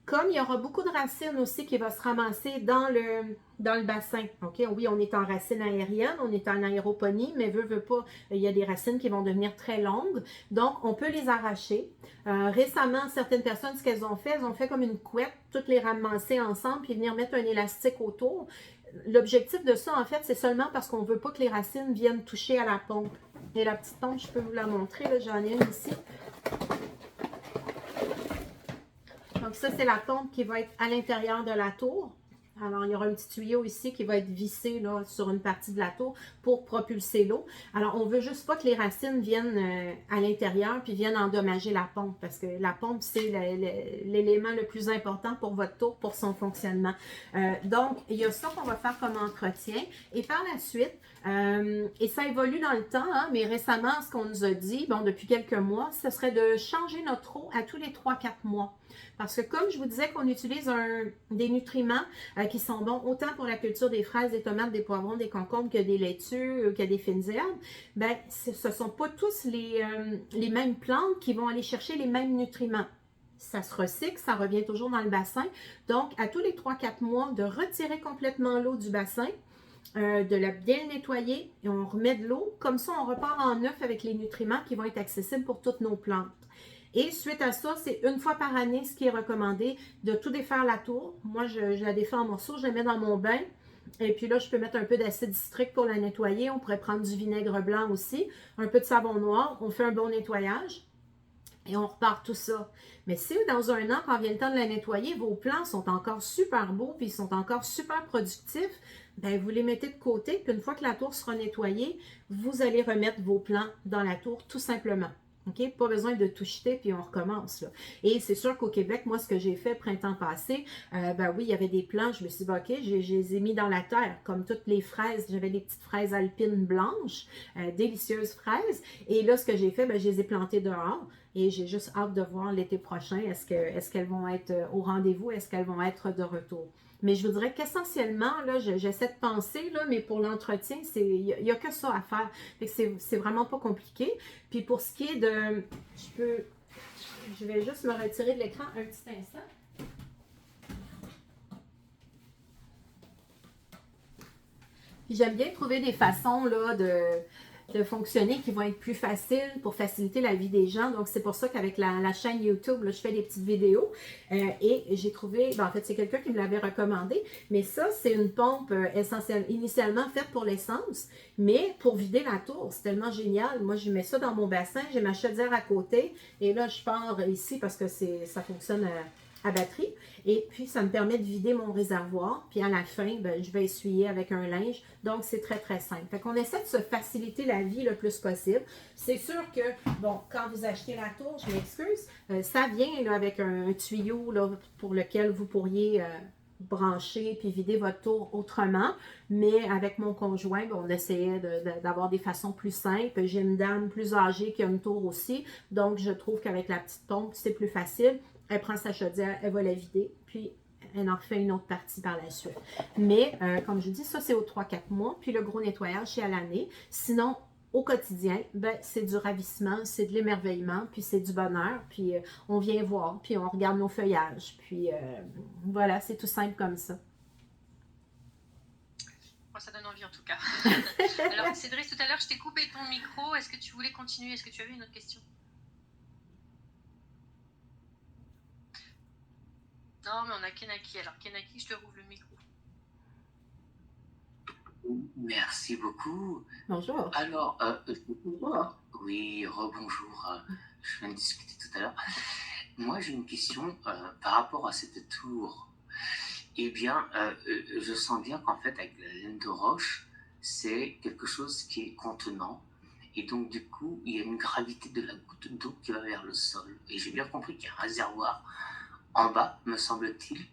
A: Comme il y aura beaucoup de racines aussi qui vont se ramasser dans le bassin. OK? Oui, on est en racines aériennes, on est en aéroponie, mais veut pas, il y a des racines qui vont devenir très longues. Donc, on peut les arracher. Récemment, certaines personnes, ce qu'elles ont fait, elles ont fait comme une couette, toutes les ramasser ensemble, puis venir mettre un élastique autour. L'objectif de ça, en fait, c'est seulement parce qu'on ne veut pas que les racines viennent toucher à la pompe. Et la petite pompe, je peux vous la montrer, j'en ai une ici. Donc ça, c'est la pompe qui va être à l'intérieur de la tour. Alors, il y aura un petit tuyau ici qui va être vissé là, sur une partie de la tour pour propulser l'eau. Alors, on ne veut juste pas que les racines viennent à l'intérieur puis viennent endommager la pompe parce que la pompe, c'est l'élément le plus important pour votre tour, pour son fonctionnement. Donc, il y a ça qu'on va faire comme entretien. Et par la suite, et ça évolue dans le temps, hein, mais récemment, ce qu'on nous a dit, bon, depuis quelques mois, ce serait de changer notre eau à tous les 3-4 mois. Parce que comme je vous disais qu'on utilise des nutriments qui sont bons autant pour la culture des fraises, des tomates, des poivrons, des concombres que des laitues, que des fines herbes, ben, ce ne sont pas tous les mêmes plantes qui vont aller chercher les mêmes nutriments. Ça se recycle, ça revient toujours dans le bassin. Donc, à tous les 3-4 mois, de retirer complètement l'eau du bassin, de la bien nettoyer et on remet de l'eau. Comme ça, on repart en neuf avec les nutriments qui vont être accessibles pour toutes nos plantes. Et suite à ça, c'est une fois par année ce qui est recommandé de tout défaire la tour. Moi, je la défais en morceaux, je la mets dans mon bain. Et puis là, je peux mettre un peu d'acide citrique pour la nettoyer. On pourrait prendre du vinaigre blanc aussi, un peu de savon noir. On fait un bon nettoyage et on repart tout ça. Mais si dans un an, quand vient le temps de la nettoyer, vos plants sont encore super beaux puis ils sont encore super productifs, ben vous les mettez de côté. Puis une fois que la tour sera nettoyée, vous allez remettre vos plants dans la tour tout simplement. OK? Pas besoin de tout jeter, puis on recommence. Là. Et c'est sûr qu'au Québec, moi, ce que j'ai fait printemps passé, ben oui, il y avait des plants, je me suis dit, OK, je les ai mis dans la terre, comme toutes les fraises. J'avais des petites fraises alpines blanches, délicieuses fraises. Et là, ce que j'ai fait, ben, je les ai plantées dehors. Et j'ai juste hâte de voir l'été prochain, est-ce qu'elles vont être au rendez-vous, est-ce qu'elles vont être de retour. Mais je vous dirais qu'essentiellement, là, j'essaie de penser, là, mais pour l'entretien, il n'y a que ça à faire. C'est vraiment pas compliqué. Puis pour ce qui est de... Je vais juste me retirer de l'écran un petit instant. Puis j'aime bien trouver des façons là, de fonctionner qui vont être plus faciles pour faciliter la vie des gens. Donc, c'est pour ça qu'avec la chaîne YouTube, là, je fais des petites vidéos. Et j'ai trouvé, ben, en fait, c'est quelqu'un qui me l'avait recommandé, mais ça, c'est une pompe initialement faite pour l'essence, mais pour vider la tour. C'est tellement génial. Moi, je mets ça dans mon bassin, j'ai ma chaudière à côté, et là, je pars ici parce que ça fonctionne à batterie. Et puis, ça me permet de vider mon réservoir. Puis à la fin, ben, je vais essuyer avec un linge. Donc, c'est très, très simple. Fait qu'on essaie de se faciliter la vie le plus possible. C'est sûr que, bon, quand vous achetez la tour, je m'excuse, ça vient là, avec un tuyau là, pour lequel vous pourriez brancher puis vider votre tour autrement. Mais avec mon conjoint, ben, on essayait d'avoir des façons plus simples. J'ai une dame plus âgée qui a une tour aussi. Donc, je trouve qu'avec la petite pompe, c'est plus facile. Elle prend sa chaudière, elle va la vider, puis elle en refait une autre partie par la suite. Mais, comme je dis, ça, c'est aux 3-4 mois. Puis le gros nettoyage, c'est à l'année. Sinon, au quotidien, ben, c'est du ravissement, c'est de l'émerveillement, puis c'est du bonheur. Puis on vient voir, puis on regarde nos feuillages. Puis voilà, c'est tout simple comme ça.
B: Moi, ça donne envie en tout cas. Alors, Cédric, tout à l'heure, je t'ai coupé ton micro. Est-ce que tu voulais continuer? Est-ce que tu avais une autre question? Non, mais on a Kenaki. Alors, Kenaki, je te rouvre le micro.
E: Merci beaucoup.
A: Bonjour.
E: Alors, oui, rebonjour. Je viens de discuter tout à l'heure. Moi, j'ai une question par rapport à cette tour. Eh bien, je sens bien qu'en fait, avec la laine de roche, c'est quelque chose qui est contenant. Et donc, du coup, il y a une gravité de la goutte d'eau qui va vers le sol. Et j'ai bien compris qu'il y a un réservoir en bas, me semble-t-il.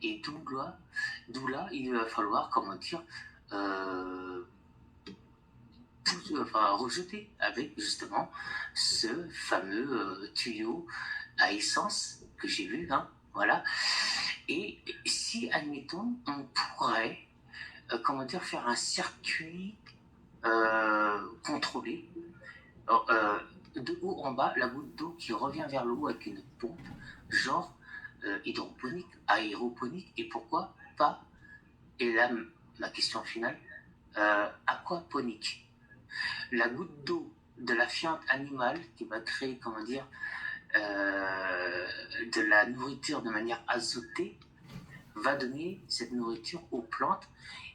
E: Et d'où là, il va falloir, comment dire, rejeter avec justement ce fameux tuyau à essence que j'ai vu, hein, voilà. Et si, admettons, on pourrait, comment dire, faire un circuit contrôlé, de haut en bas, la goutte d'eau qui revient vers le haut avec une pompe, genre hydroponique, aéroponique, et pourquoi pas, et là, ma question finale, aquaponique. La goutte d'eau de la fiente animale qui va créer, comment dire, de la nourriture de manière azotée, va donner cette nourriture aux plantes.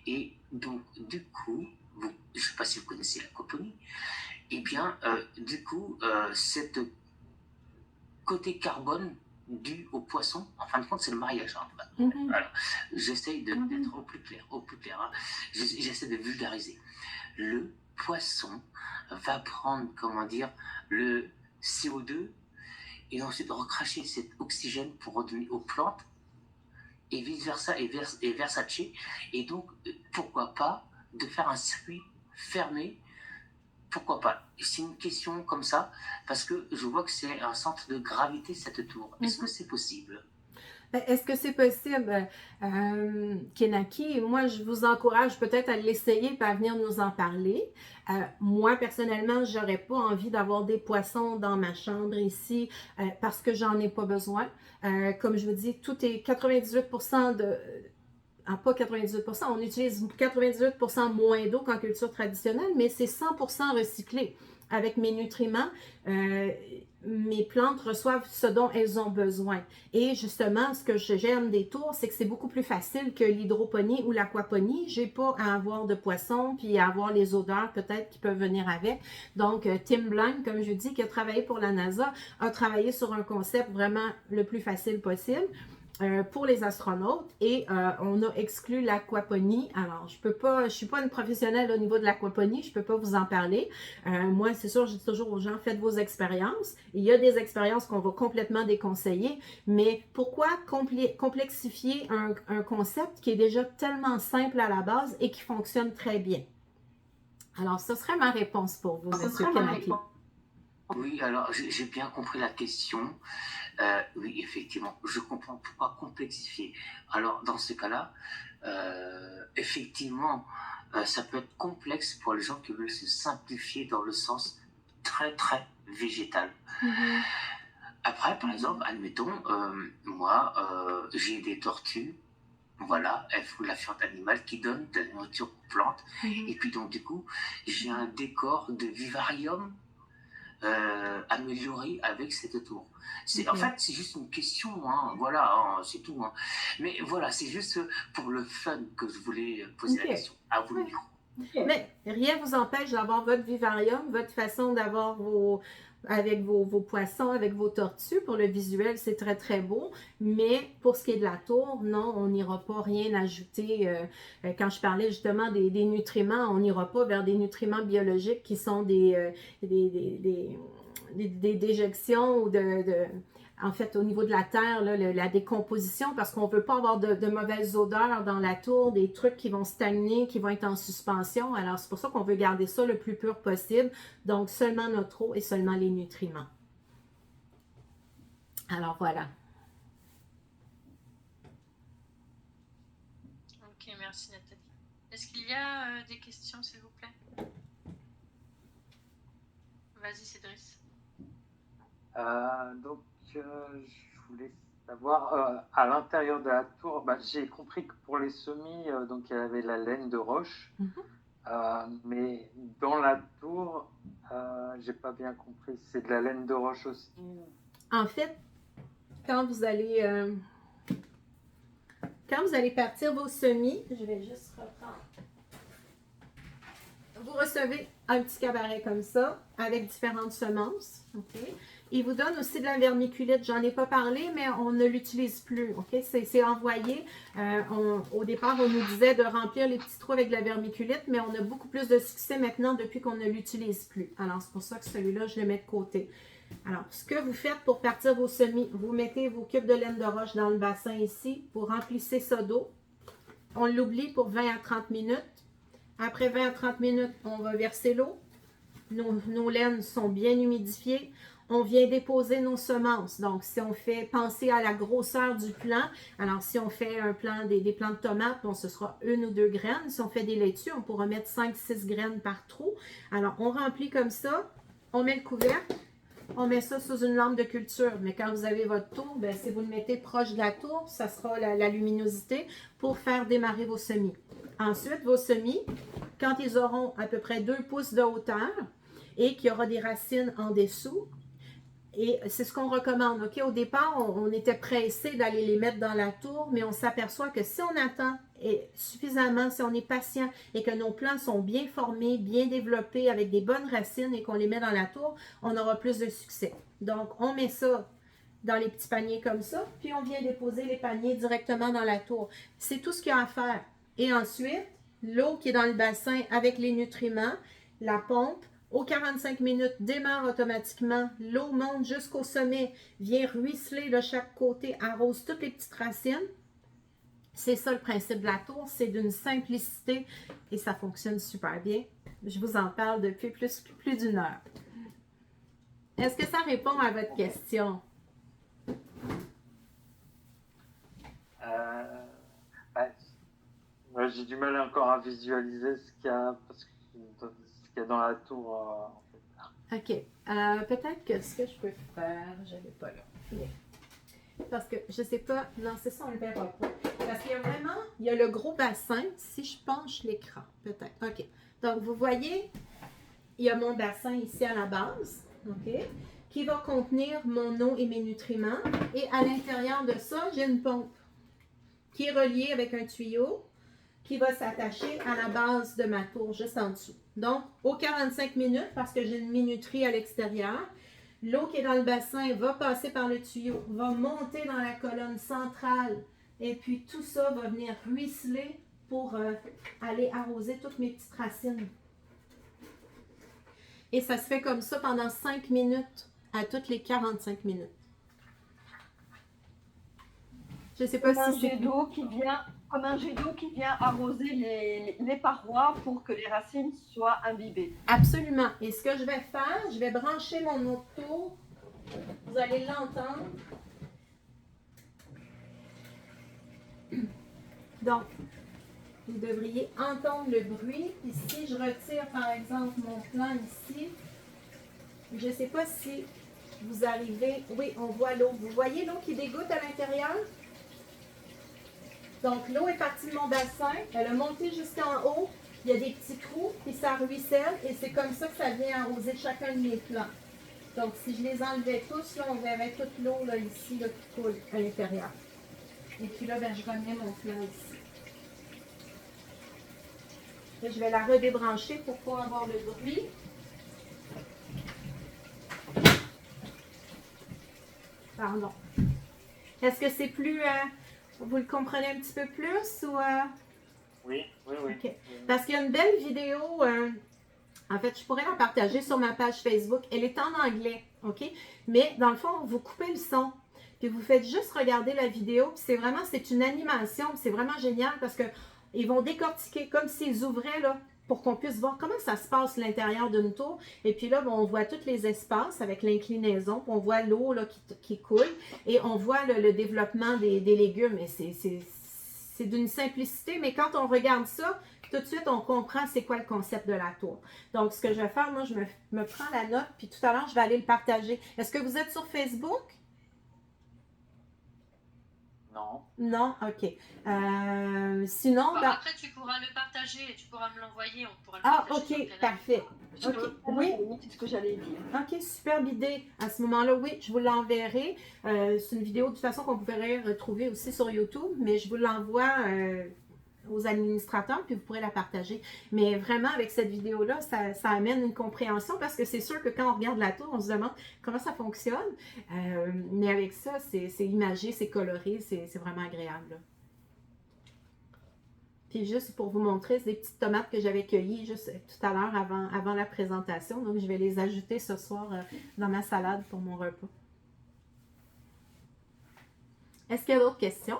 E: Et donc, du coup, je ne sais pas si vous connaissez l'aquaponie, et bien, du coup, cette côté carbone dû au poisson, en fin de compte, c'est le mariage. Hein. Alors, j'essaye d'être au plus clair, hein. J'essaie de vulgariser. Le poisson va prendre, comment dire, le CO2 et ensuite recracher cet oxygène pour redonner aux plantes et vice versa et versace. Et donc, pourquoi pas de faire un circuit fermé? Pourquoi pas? C'est une question comme ça, parce que je vois que c'est un centre de gravité, cette tour. Est-ce que c'est possible?
A: Est-ce que c'est possible, Kenaki? Moi, je vous encourage peut-être à l'essayer et à venir nous en parler. Moi, personnellement, j'aurais pas envie d'avoir des poissons dans ma chambre ici parce que j'en ai pas besoin. Comme je vous dis, tout est 98% de... Ah, pas 98%, on utilise 98% moins d'eau qu'en culture traditionnelle, mais c'est 100% recyclé. Avec mes nutriments, mes plantes reçoivent ce dont elles ont besoin. Et justement, ce que j'aime des tours, c'est que c'est beaucoup plus facile que l'hydroponie ou l'aquaponie. J'ai pas à avoir de poissons puis à avoir les odeurs peut-être qui peuvent venir avec. Donc, Tim Blank, comme je dis, qui a travaillé pour la NASA, a travaillé sur un concept vraiment le plus facile possible. Pour les astronautes et on a exclu l'aquaponie. Alors, je suis pas une professionnelle au niveau de l'aquaponie, je peux pas vous en parler. Moi, c'est sûr, je dis toujours aux gens, faites vos expériences. Il y a des expériences qu'on va complètement déconseiller, mais pourquoi complexifier un concept qui est déjà tellement simple à la base et qui fonctionne très bien? Alors, ce serait ma réponse pour vous, M. Kenaki.
E: Oui, alors j'ai bien compris la question. Oui, effectivement, je comprends pourquoi complexifier. Alors, dans ce cas-là, effectivement, ça peut être complexe pour les gens qui veulent se simplifier dans le sens très, très végétal. Après, par exemple, admettons, moi, j'ai des tortues. Voilà, elles font de la fiente animale qui donne de la nourriture aux plantes. Et puis, donc, du coup, j'ai un décor de vivarium amélioré avec cette tour. En fait, c'est juste une question, hein, voilà, hein, c'est tout. Hein. Mais voilà, c'est juste pour le fun que je voulais poser la question. À vous le micro.
A: Mais rien ne vous empêche d'avoir votre vivarium, votre façon d'avoir avec vos poissons, avec vos tortues. Pour le visuel, c'est très, très beau. Mais pour ce qui est de la tour, non, on n'ira pas rien ajouter. Quand je parlais justement des nutriments, on n'ira pas vers des nutriments biologiques qui sont des déjections ou en fait, au niveau de la terre, là, la décomposition, parce qu'on ne veut pas avoir de mauvaises odeurs dans la tour, des trucs qui vont stagner, qui vont être en suspension. Alors, c'est pour ça qu'on veut garder ça le plus pur possible. Donc, seulement notre eau et seulement les nutriments. Alors, voilà.
B: Ok, merci Nathalie. Est-ce qu'il y a des questions, s'il vous plaît? Vas-y, Cédric.
F: Donc, je voulais savoir, à l'intérieur de la tour, bah, j'ai compris que pour les semis, donc il y avait la laine de roche, mais dans la tour, j'ai pas bien compris, c'est de la laine de roche aussi?
A: En fait, quand vous allez partir vos semis, je vais juste reprendre. Vous recevez un petit cabaret comme ça, avec différentes semences. Okay? Il vous donne aussi de la vermiculite. J'en ai pas parlé, mais on ne l'utilise plus. Okay? C'est envoyé. Au départ, on nous disait de remplir les petits trous avec de la vermiculite, mais on a beaucoup plus de succès maintenant depuis qu'on ne l'utilise plus. Alors, c'est pour ça que celui-là, je le mets de côté. Alors, ce que vous faites pour partir vos semis, vous mettez vos cubes de laine de roche dans le bassin ici. Vous remplissez ça d'eau. On l'oublie pour 20 à 30 minutes. Après 20 à 30 minutes, on va verser l'eau. Nos laines sont bien humidifiées. On vient déposer nos semences. Donc, si on fait penser à la grosseur du plant, alors si on fait un plant, des plants de tomates, bon, ce sera 1 ou 2 graines. Si on fait des laitues, on pourra mettre 5-6 graines par trou. Alors, on remplit comme ça. On met le couvercle. On met ça sous une lampe de culture. Mais quand vous avez votre tour, bien, si vous le mettez proche de la tour, ça sera la luminosité pour faire démarrer vos semis. Ensuite, vos semis, quand ils auront à peu près 2 pouces de hauteur et qu'il y aura des racines en dessous, et c'est ce qu'on recommande. OK? Au départ, on était pressé d'aller les mettre dans la tour, mais on s'aperçoit que si on attend suffisamment, si on est patient et que nos plants sont bien formés, bien développés, avec des bonnes racines et qu'on les met dans la tour, on aura plus de succès. Donc, on met ça dans les petits paniers comme ça, puis on vient déposer les paniers directement dans la tour. C'est tout ce qu'il y a à faire. Et ensuite, l'eau qui est dans le bassin avec les nutriments, la pompe, aux 45 minutes, démarre automatiquement. L'eau monte jusqu'au sommet, vient ruisseler de chaque côté, arrose toutes les petites racines. C'est ça le principe de la tour, c'est d'une simplicité et ça fonctionne super bien. Je vous en parle depuis plus d'une heure. Est-ce que ça répond à votre question?
F: J'ai du mal encore à visualiser ce qu'il y a, dans la tour. En fait.
A: OK. Peut-être que ce que je peux faire, je n'avais pas là. Parce que je ne sais pas, non, c'est ça, on ne le verra pas. Parce qu'il y a vraiment, il y a le gros bassin, si je penche l'écran, peut-être. OK. Donc, vous voyez, il y a mon bassin ici à la base, OK, qui va contenir mon eau et mes nutriments. Et à l'intérieur de ça, j'ai une pompe qui est reliée avec un tuyau qui va s'attacher à la base de ma tour, juste en dessous. Donc, aux 45 minutes, parce que j'ai une minuterie à l'extérieur, l'eau qui est dans le bassin va passer par le tuyau, va monter dans la colonne centrale, et puis tout ça va venir ruisseler pour aller arroser toutes mes petites racines. Et ça se fait comme ça pendant 5 minutes à toutes les 45 minutes. Je ne sais pas si c'est...
D: Comme un jet d'eau qui vient arroser les parois pour que les racines soient imbibées.
A: Absolument. Et ce que je vais faire, je vais brancher mon auto. Vous allez l'entendre. Donc, vous devriez entendre le bruit. Puis si je retire, par exemple, mon plan ici, je ne sais pas si vous arrivez... Oui, on voit l'eau. Vous voyez l'eau qui dégoutte à l'intérieur? Donc, l'eau est partie de mon bassin, elle a monté jusqu'en haut, il y a des petits trous, puis ça ruisselle, et c'est comme ça que ça vient arroser chacun de mes plants. Donc, si je les enlevais tous, là, on verrait toute l'eau là, ici là, qui coule à l'intérieur. Et puis là, ben, je remets mon plant ici. Et je vais la redébrancher pour pas avoir le bruit. Pardon. Est-ce que c'est plus... vous le comprenez un petit peu plus ou...
F: Oui, oui, oui.
A: OK. Parce qu'il y a une belle vidéo, en fait, je pourrais la partager sur ma page Facebook. Elle est en anglais, OK? Mais dans le fond, vous coupez le son, puis vous faites juste regarder la vidéo, puis c'est une animation, puis c'est vraiment génial parce que ils vont décortiquer comme s'ils ouvraient, là, pour qu'on puisse voir comment ça se passe à l'intérieur d'une tour. Et puis là, bon, on voit tous les espaces avec l'inclinaison, puis on voit l'eau là, qui coule, et on voit le développement des légumes. Et c'est d'une simplicité, mais quand on regarde ça, tout de suite, on comprend c'est quoi le concept de la tour. Donc, ce que je vais faire, moi, je me prends la note, puis tout à l'heure, je vais aller le partager. Est-ce que vous êtes sur Facebook?
F: Non.
A: Non? OK. Sinon, ben...
B: Après, tu pourras le partager et tu pourras me l'envoyer. On pourra le
A: Ah,
B: partager sur le
A: OK,
B: canal.
A: parfait. OK, oui.
D: C'est ce que j'allais dire.
A: OK, superbe idée. À ce moment-là, oui, je vous l'enverrai. C'est une vidéo de toute façon qu'on pourrait retrouver aussi sur YouTube, mais je vous l'envoie aux administrateurs, puis vous pourrez la partager. Mais vraiment, avec cette vidéo-là, ça amène une compréhension parce que c'est sûr que quand on regarde la tour, on se demande comment ça fonctionne. Mais avec ça, c'est imagé, c'est coloré, c'est vraiment agréable, là. Puis juste pour vous montrer, c'est des petites tomates que j'avais cueillies juste tout à l'heure avant la présentation. Donc, je vais les ajouter ce soir dans ma salade pour mon repas. Est-ce qu'il y a d'autres questions?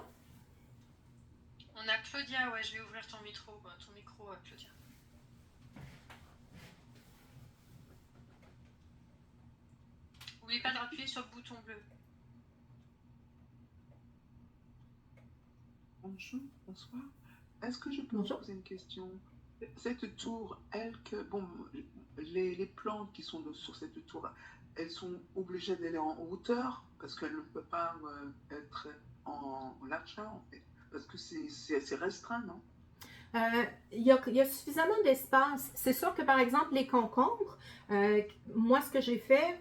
B: On a Claudia, ouais, je vais ouvrir ton micro, Claudia. N'oubliez pas d'appuyer sur le bouton bleu.
G: Bonjour, bonsoir. Est-ce que je peux vous poser une question? Cette tour, les plantes qui sont sur cette tour, elles sont obligées d'aller en hauteur parce qu'elles ne peuvent pas être en largeur, en fait. Parce que c'est restreint, non?
A: Il y a suffisamment d'espace. C'est sûr que, par exemple, les concombres, moi, ce que j'ai fait,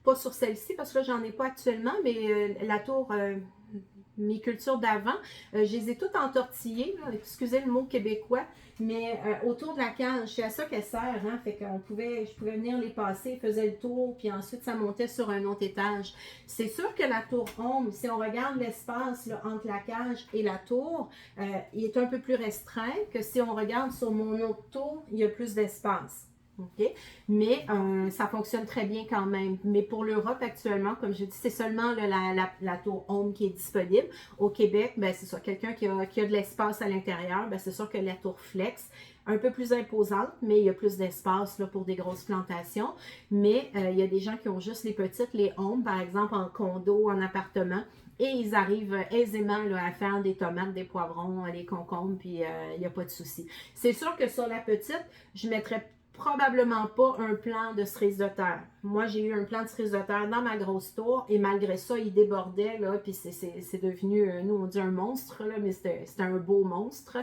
A: pas sur celle-ci, parce que là, j'en ai pas actuellement, mais la tour, mes cultures d'avant, je les ai toutes entortillées, là, excusez le mot québécois, mais autour de la cage, c'est à ça qu'elle sert, hein, fait qu'on je pouvais venir les passer, faisait le tour, puis ensuite ça montait sur un autre étage. C'est sûr que la tour ombre, si on regarde l'espace là, entre la cage et la tour, il est un peu plus restreint que si on regarde sur mon autre tour, il y a plus d'espace. OK? Mais ça fonctionne très bien quand même. Mais pour l'Europe actuellement, comme je dis, c'est seulement la tour Home qui est disponible. Au Québec, ben, c'est ça, quelqu'un qui a de l'espace à l'intérieur, ben, c'est sûr que la tour Flex, un peu plus imposante, mais il y a plus d'espace là, pour des grosses plantations. Mais il y a des gens qui ont juste les petites, les Home, par exemple en condo, en appartement. Et ils arrivent aisément là, à faire des tomates, des poivrons, des concombres, puis il n'y a pas de souci. C'est sûr que sur la petite, je mettrais probablement pas un plan de cerise de terre. Moi, j'ai eu un plan de cerise de terre dans ma grosse tour et malgré ça, il débordait, là, puis c'est devenu, nous on dit un monstre, là, mais c'était un beau monstre.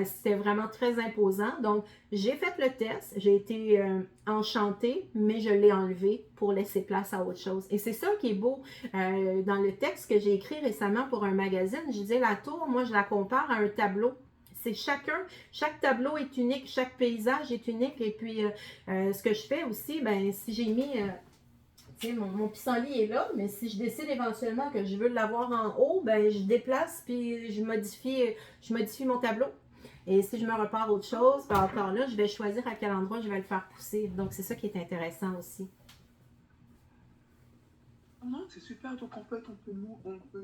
A: C'était vraiment très imposant. Donc, j'ai fait le test, j'ai été enchantée, mais je l'ai enlevé pour laisser place à autre chose. Et c'est ça qui est beau. Dans le texte que j'ai écrit récemment pour un magazine, je disais la tour, moi, je la compare à un tableau. C'est chaque tableau est unique, chaque paysage est unique. Et puis, ce que je fais aussi, ben si j'ai mis, mon pissenlit est là, mais si je décide éventuellement que je veux l'avoir en haut, ben je déplace puis je modifie mon tableau. Et si je me repars autre chose, ben encore là, je vais choisir à quel endroit je vais le faire pousser. Donc, c'est ça qui est intéressant aussi.
G: Non, c'est super. Donc, en fait, on peut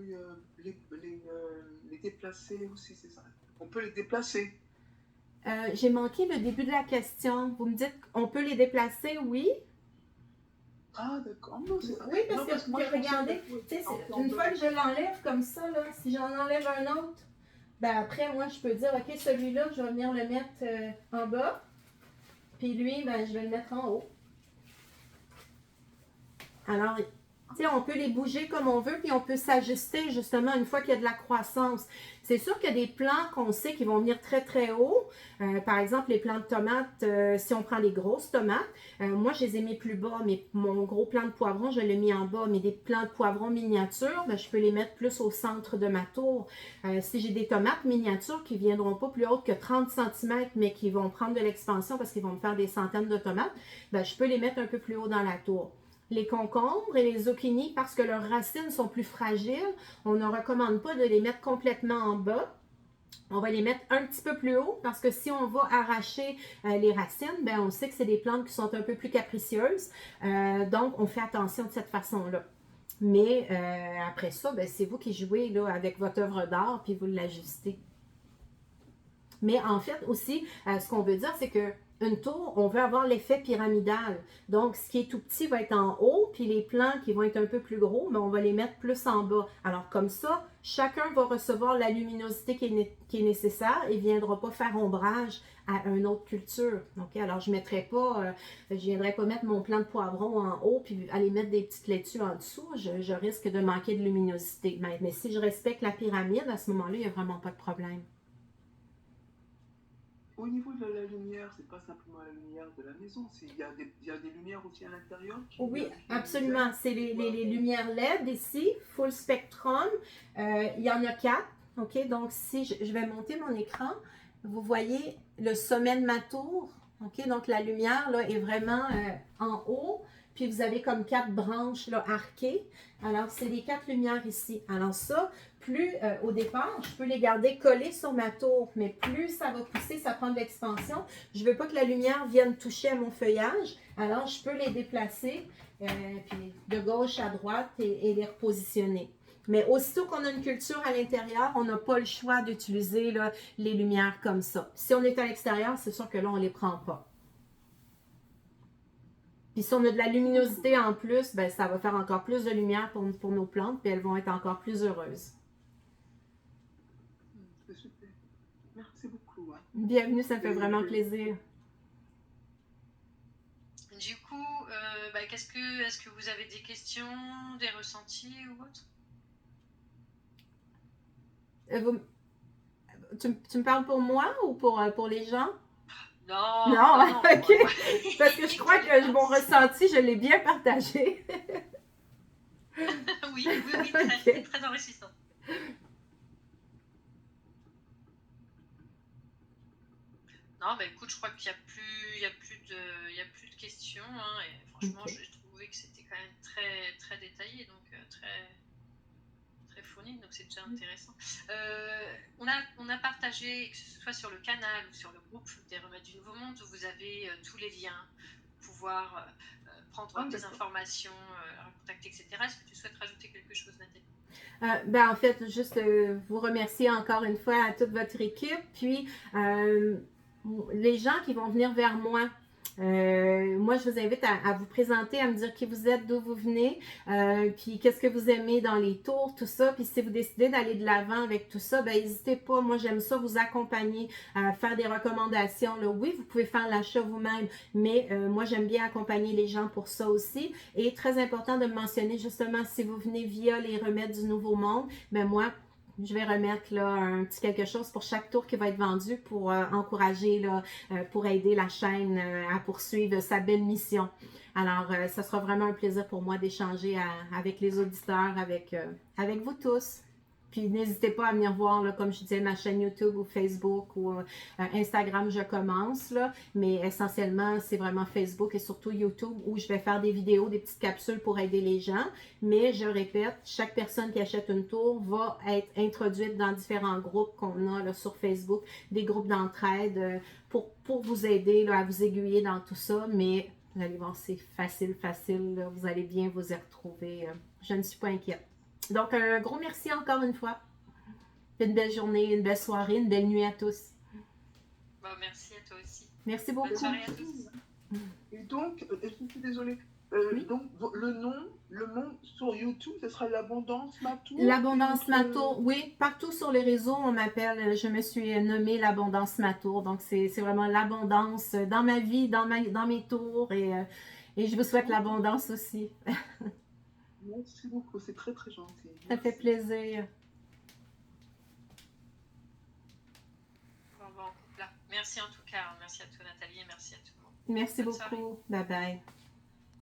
G: les déplacer aussi, c'est ça. On peut les déplacer.
A: J'ai manqué le début de la question. Vous me dites qu'on peut les déplacer, oui?
G: Ah, d'accord. Non,
A: oui, parce que moi, regardez, une fois que je l'enlève comme ça, là, si j'en enlève un autre, ben après, moi, je peux dire, OK, celui-là, je vais venir le mettre en bas. Puis lui, ben, je vais le mettre en haut. Alors, Tu sais, on peut les bouger comme on veut, puis on peut s'ajuster justement une fois qu'il y a de la croissance. C'est sûr qu'il y a des plants qu'on sait qui vont venir très très haut. Par exemple, les plants de tomates, si on prend les grosses tomates, moi je les ai mis plus bas, mais mon gros plant de poivron, je l'ai mis en bas. Mais des plants de poivron miniatures, ben, je peux les mettre plus au centre de ma tour. Si j'ai des tomates miniatures qui ne viendront pas plus hautes que 30 cm, mais qui vont prendre de l'expansion parce qu'ils vont me faire des centaines de tomates, ben, je peux les mettre un peu plus haut dans la tour. Les concombres et les zucchini, parce que leurs racines sont plus fragiles, on ne recommande pas de les mettre complètement en bas. On va les mettre un petit peu plus haut parce que si on va arracher les racines, ben on sait que c'est des plantes qui sont un peu plus capricieuses. Donc, on fait attention de cette façon-là. Mais après ça, ben, c'est vous qui jouez là, avec votre œuvre d'art puis vous l'ajustez. Mais en fait aussi, ce qu'on veut dire, c'est que une tour, on veut avoir l'effet pyramidal. Donc, ce qui est tout petit va être en haut, puis les plants qui vont être un peu plus gros, mais on va les mettre plus en bas. Alors, comme ça, chacun va recevoir la luminosité qui est nécessaire et ne viendra pas faire ombrage à une autre culture. Okay? Alors, je ne viendrai pas mettre mon plant de poivron en haut, puis aller mettre des petites laitues en dessous. Je risque de manquer de luminosité. Mais si je respecte la pyramide, à ce moment-là, il n'y a vraiment pas de problème.
G: Au niveau de la lumière, c'est pas simplement la lumière de la maison, il y a des lumières aussi à l'intérieur.
A: Oui, absolument. C'est les lumières LED ici, full spectrum. Il y en a 4. OK, donc si je vais monter mon écran, vous voyez le sommet de ma tour. OK, donc la lumière là, est vraiment en haut. Puis vous avez comme 4 branches là, arquées. Alors, c'est les 4 lumières ici. Alors ça, plus au départ, je peux les garder collées sur ma tour, mais plus ça va pousser, ça prend de l'expansion. Je ne veux pas que la lumière vienne toucher à mon feuillage. Alors, je peux les déplacer puis de gauche à droite et les repositionner. Mais aussitôt qu'on a une culture à l'intérieur, on n'a pas le choix d'utiliser les lumières comme ça. Si on est à l'extérieur, c'est sûr que là, on ne les prend pas. Puis si on a de la luminosité en plus, ben, ça va faire encore plus de lumière pour nos plantes, puis elles vont être encore plus heureuses.
G: C'est super. Merci beaucoup. Hein.
A: Bienvenue, ça me fait vraiment plaisir.
B: Du coup, est-ce que vous avez des questions, des ressentis ou autre?
A: Tu me parles pour moi ou pour les gens?
B: Non,
A: ok. Parce que je crois que mon ressenti, je l'ai bien partagé.
B: oui, très, très enrichissant. Non, bah écoute, je crois qu'il n'y a plus de questions. Hein, et franchement, j'ai trouvé que c'était quand même très, très détaillé, donc très fourni, donc c'est déjà intéressant. On a partagé, que ce soit sur le canal ou sur le groupe des Remèdes du Nouveau Monde, où vous avez tous les liens pour pouvoir prendre des informations, contacter, etc. Est-ce que tu souhaites rajouter quelque chose, Nathalie?
A: Ben en fait, juste vous remercier encore une fois à toute votre équipe, puis les gens qui vont venir vers moi. Moi, je vous invite à vous présenter, à me dire qui vous êtes, d'où vous venez, puis qu'est-ce que vous aimez dans les tours, tout ça. Puis si vous décidez d'aller de l'avant avec tout ça, ben n'hésitez pas. Moi, j'aime ça vous accompagner, faire des recommandations. Là. Oui, vous pouvez faire l'achat vous-même, mais moi, j'aime bien accompagner les gens pour ça aussi. Et très important de me mentionner justement, si vous venez via les Remèdes du Nouveau Monde, ben moi, je vais remettre là, un petit quelque chose pour chaque tour qui va être vendu pour encourager, là, pour aider la chaîne à poursuivre sa belle mission. Alors, ça sera vraiment un plaisir pour moi d'échanger avec les auditeurs, avec vous tous. Puis n'hésitez pas à venir voir, là, comme je disais, ma chaîne YouTube ou Facebook ou Instagram, je commence. Là, mais essentiellement, c'est vraiment Facebook et surtout YouTube où je vais faire des vidéos, des petites capsules pour aider les gens. Mais je répète, chaque personne qui achète une tour va être introduite dans différents groupes qu'on a là, sur Facebook, des groupes d'entraide pour vous aider là, à vous aiguiller dans tout ça. Mais vous allez voir, c'est facile, là, vous allez bien vous y retrouver. Je ne suis pas inquiète. Donc, un gros merci encore une fois. Une belle journée, une belle soirée, une belle nuit à tous.
B: Bon, merci à toi aussi.
A: Merci beaucoup.
B: Bonne soirée à tous.
G: Et donc, je suis désolée.
A: Oui.
G: Donc, le nom sur YouTube, ce sera l'Abondance Matour.
A: L'Abondance Matour, oui. Partout sur les réseaux, on m'appelle, je me suis nommée l'Abondance Matour. Donc, c'est vraiment l'abondance dans ma vie, dans mes tours. Et je vous souhaite l'abondance aussi.
G: Merci beaucoup, c'est très très gentil.
A: Ça fait
G: Merci.
A: plaisir.
B: Bon, on coupe là. Merci en tout cas. Merci à toi Nathalie et merci à tout le monde.
A: Merci
B: Bonne soirée.
A: beaucoup. Bye bye.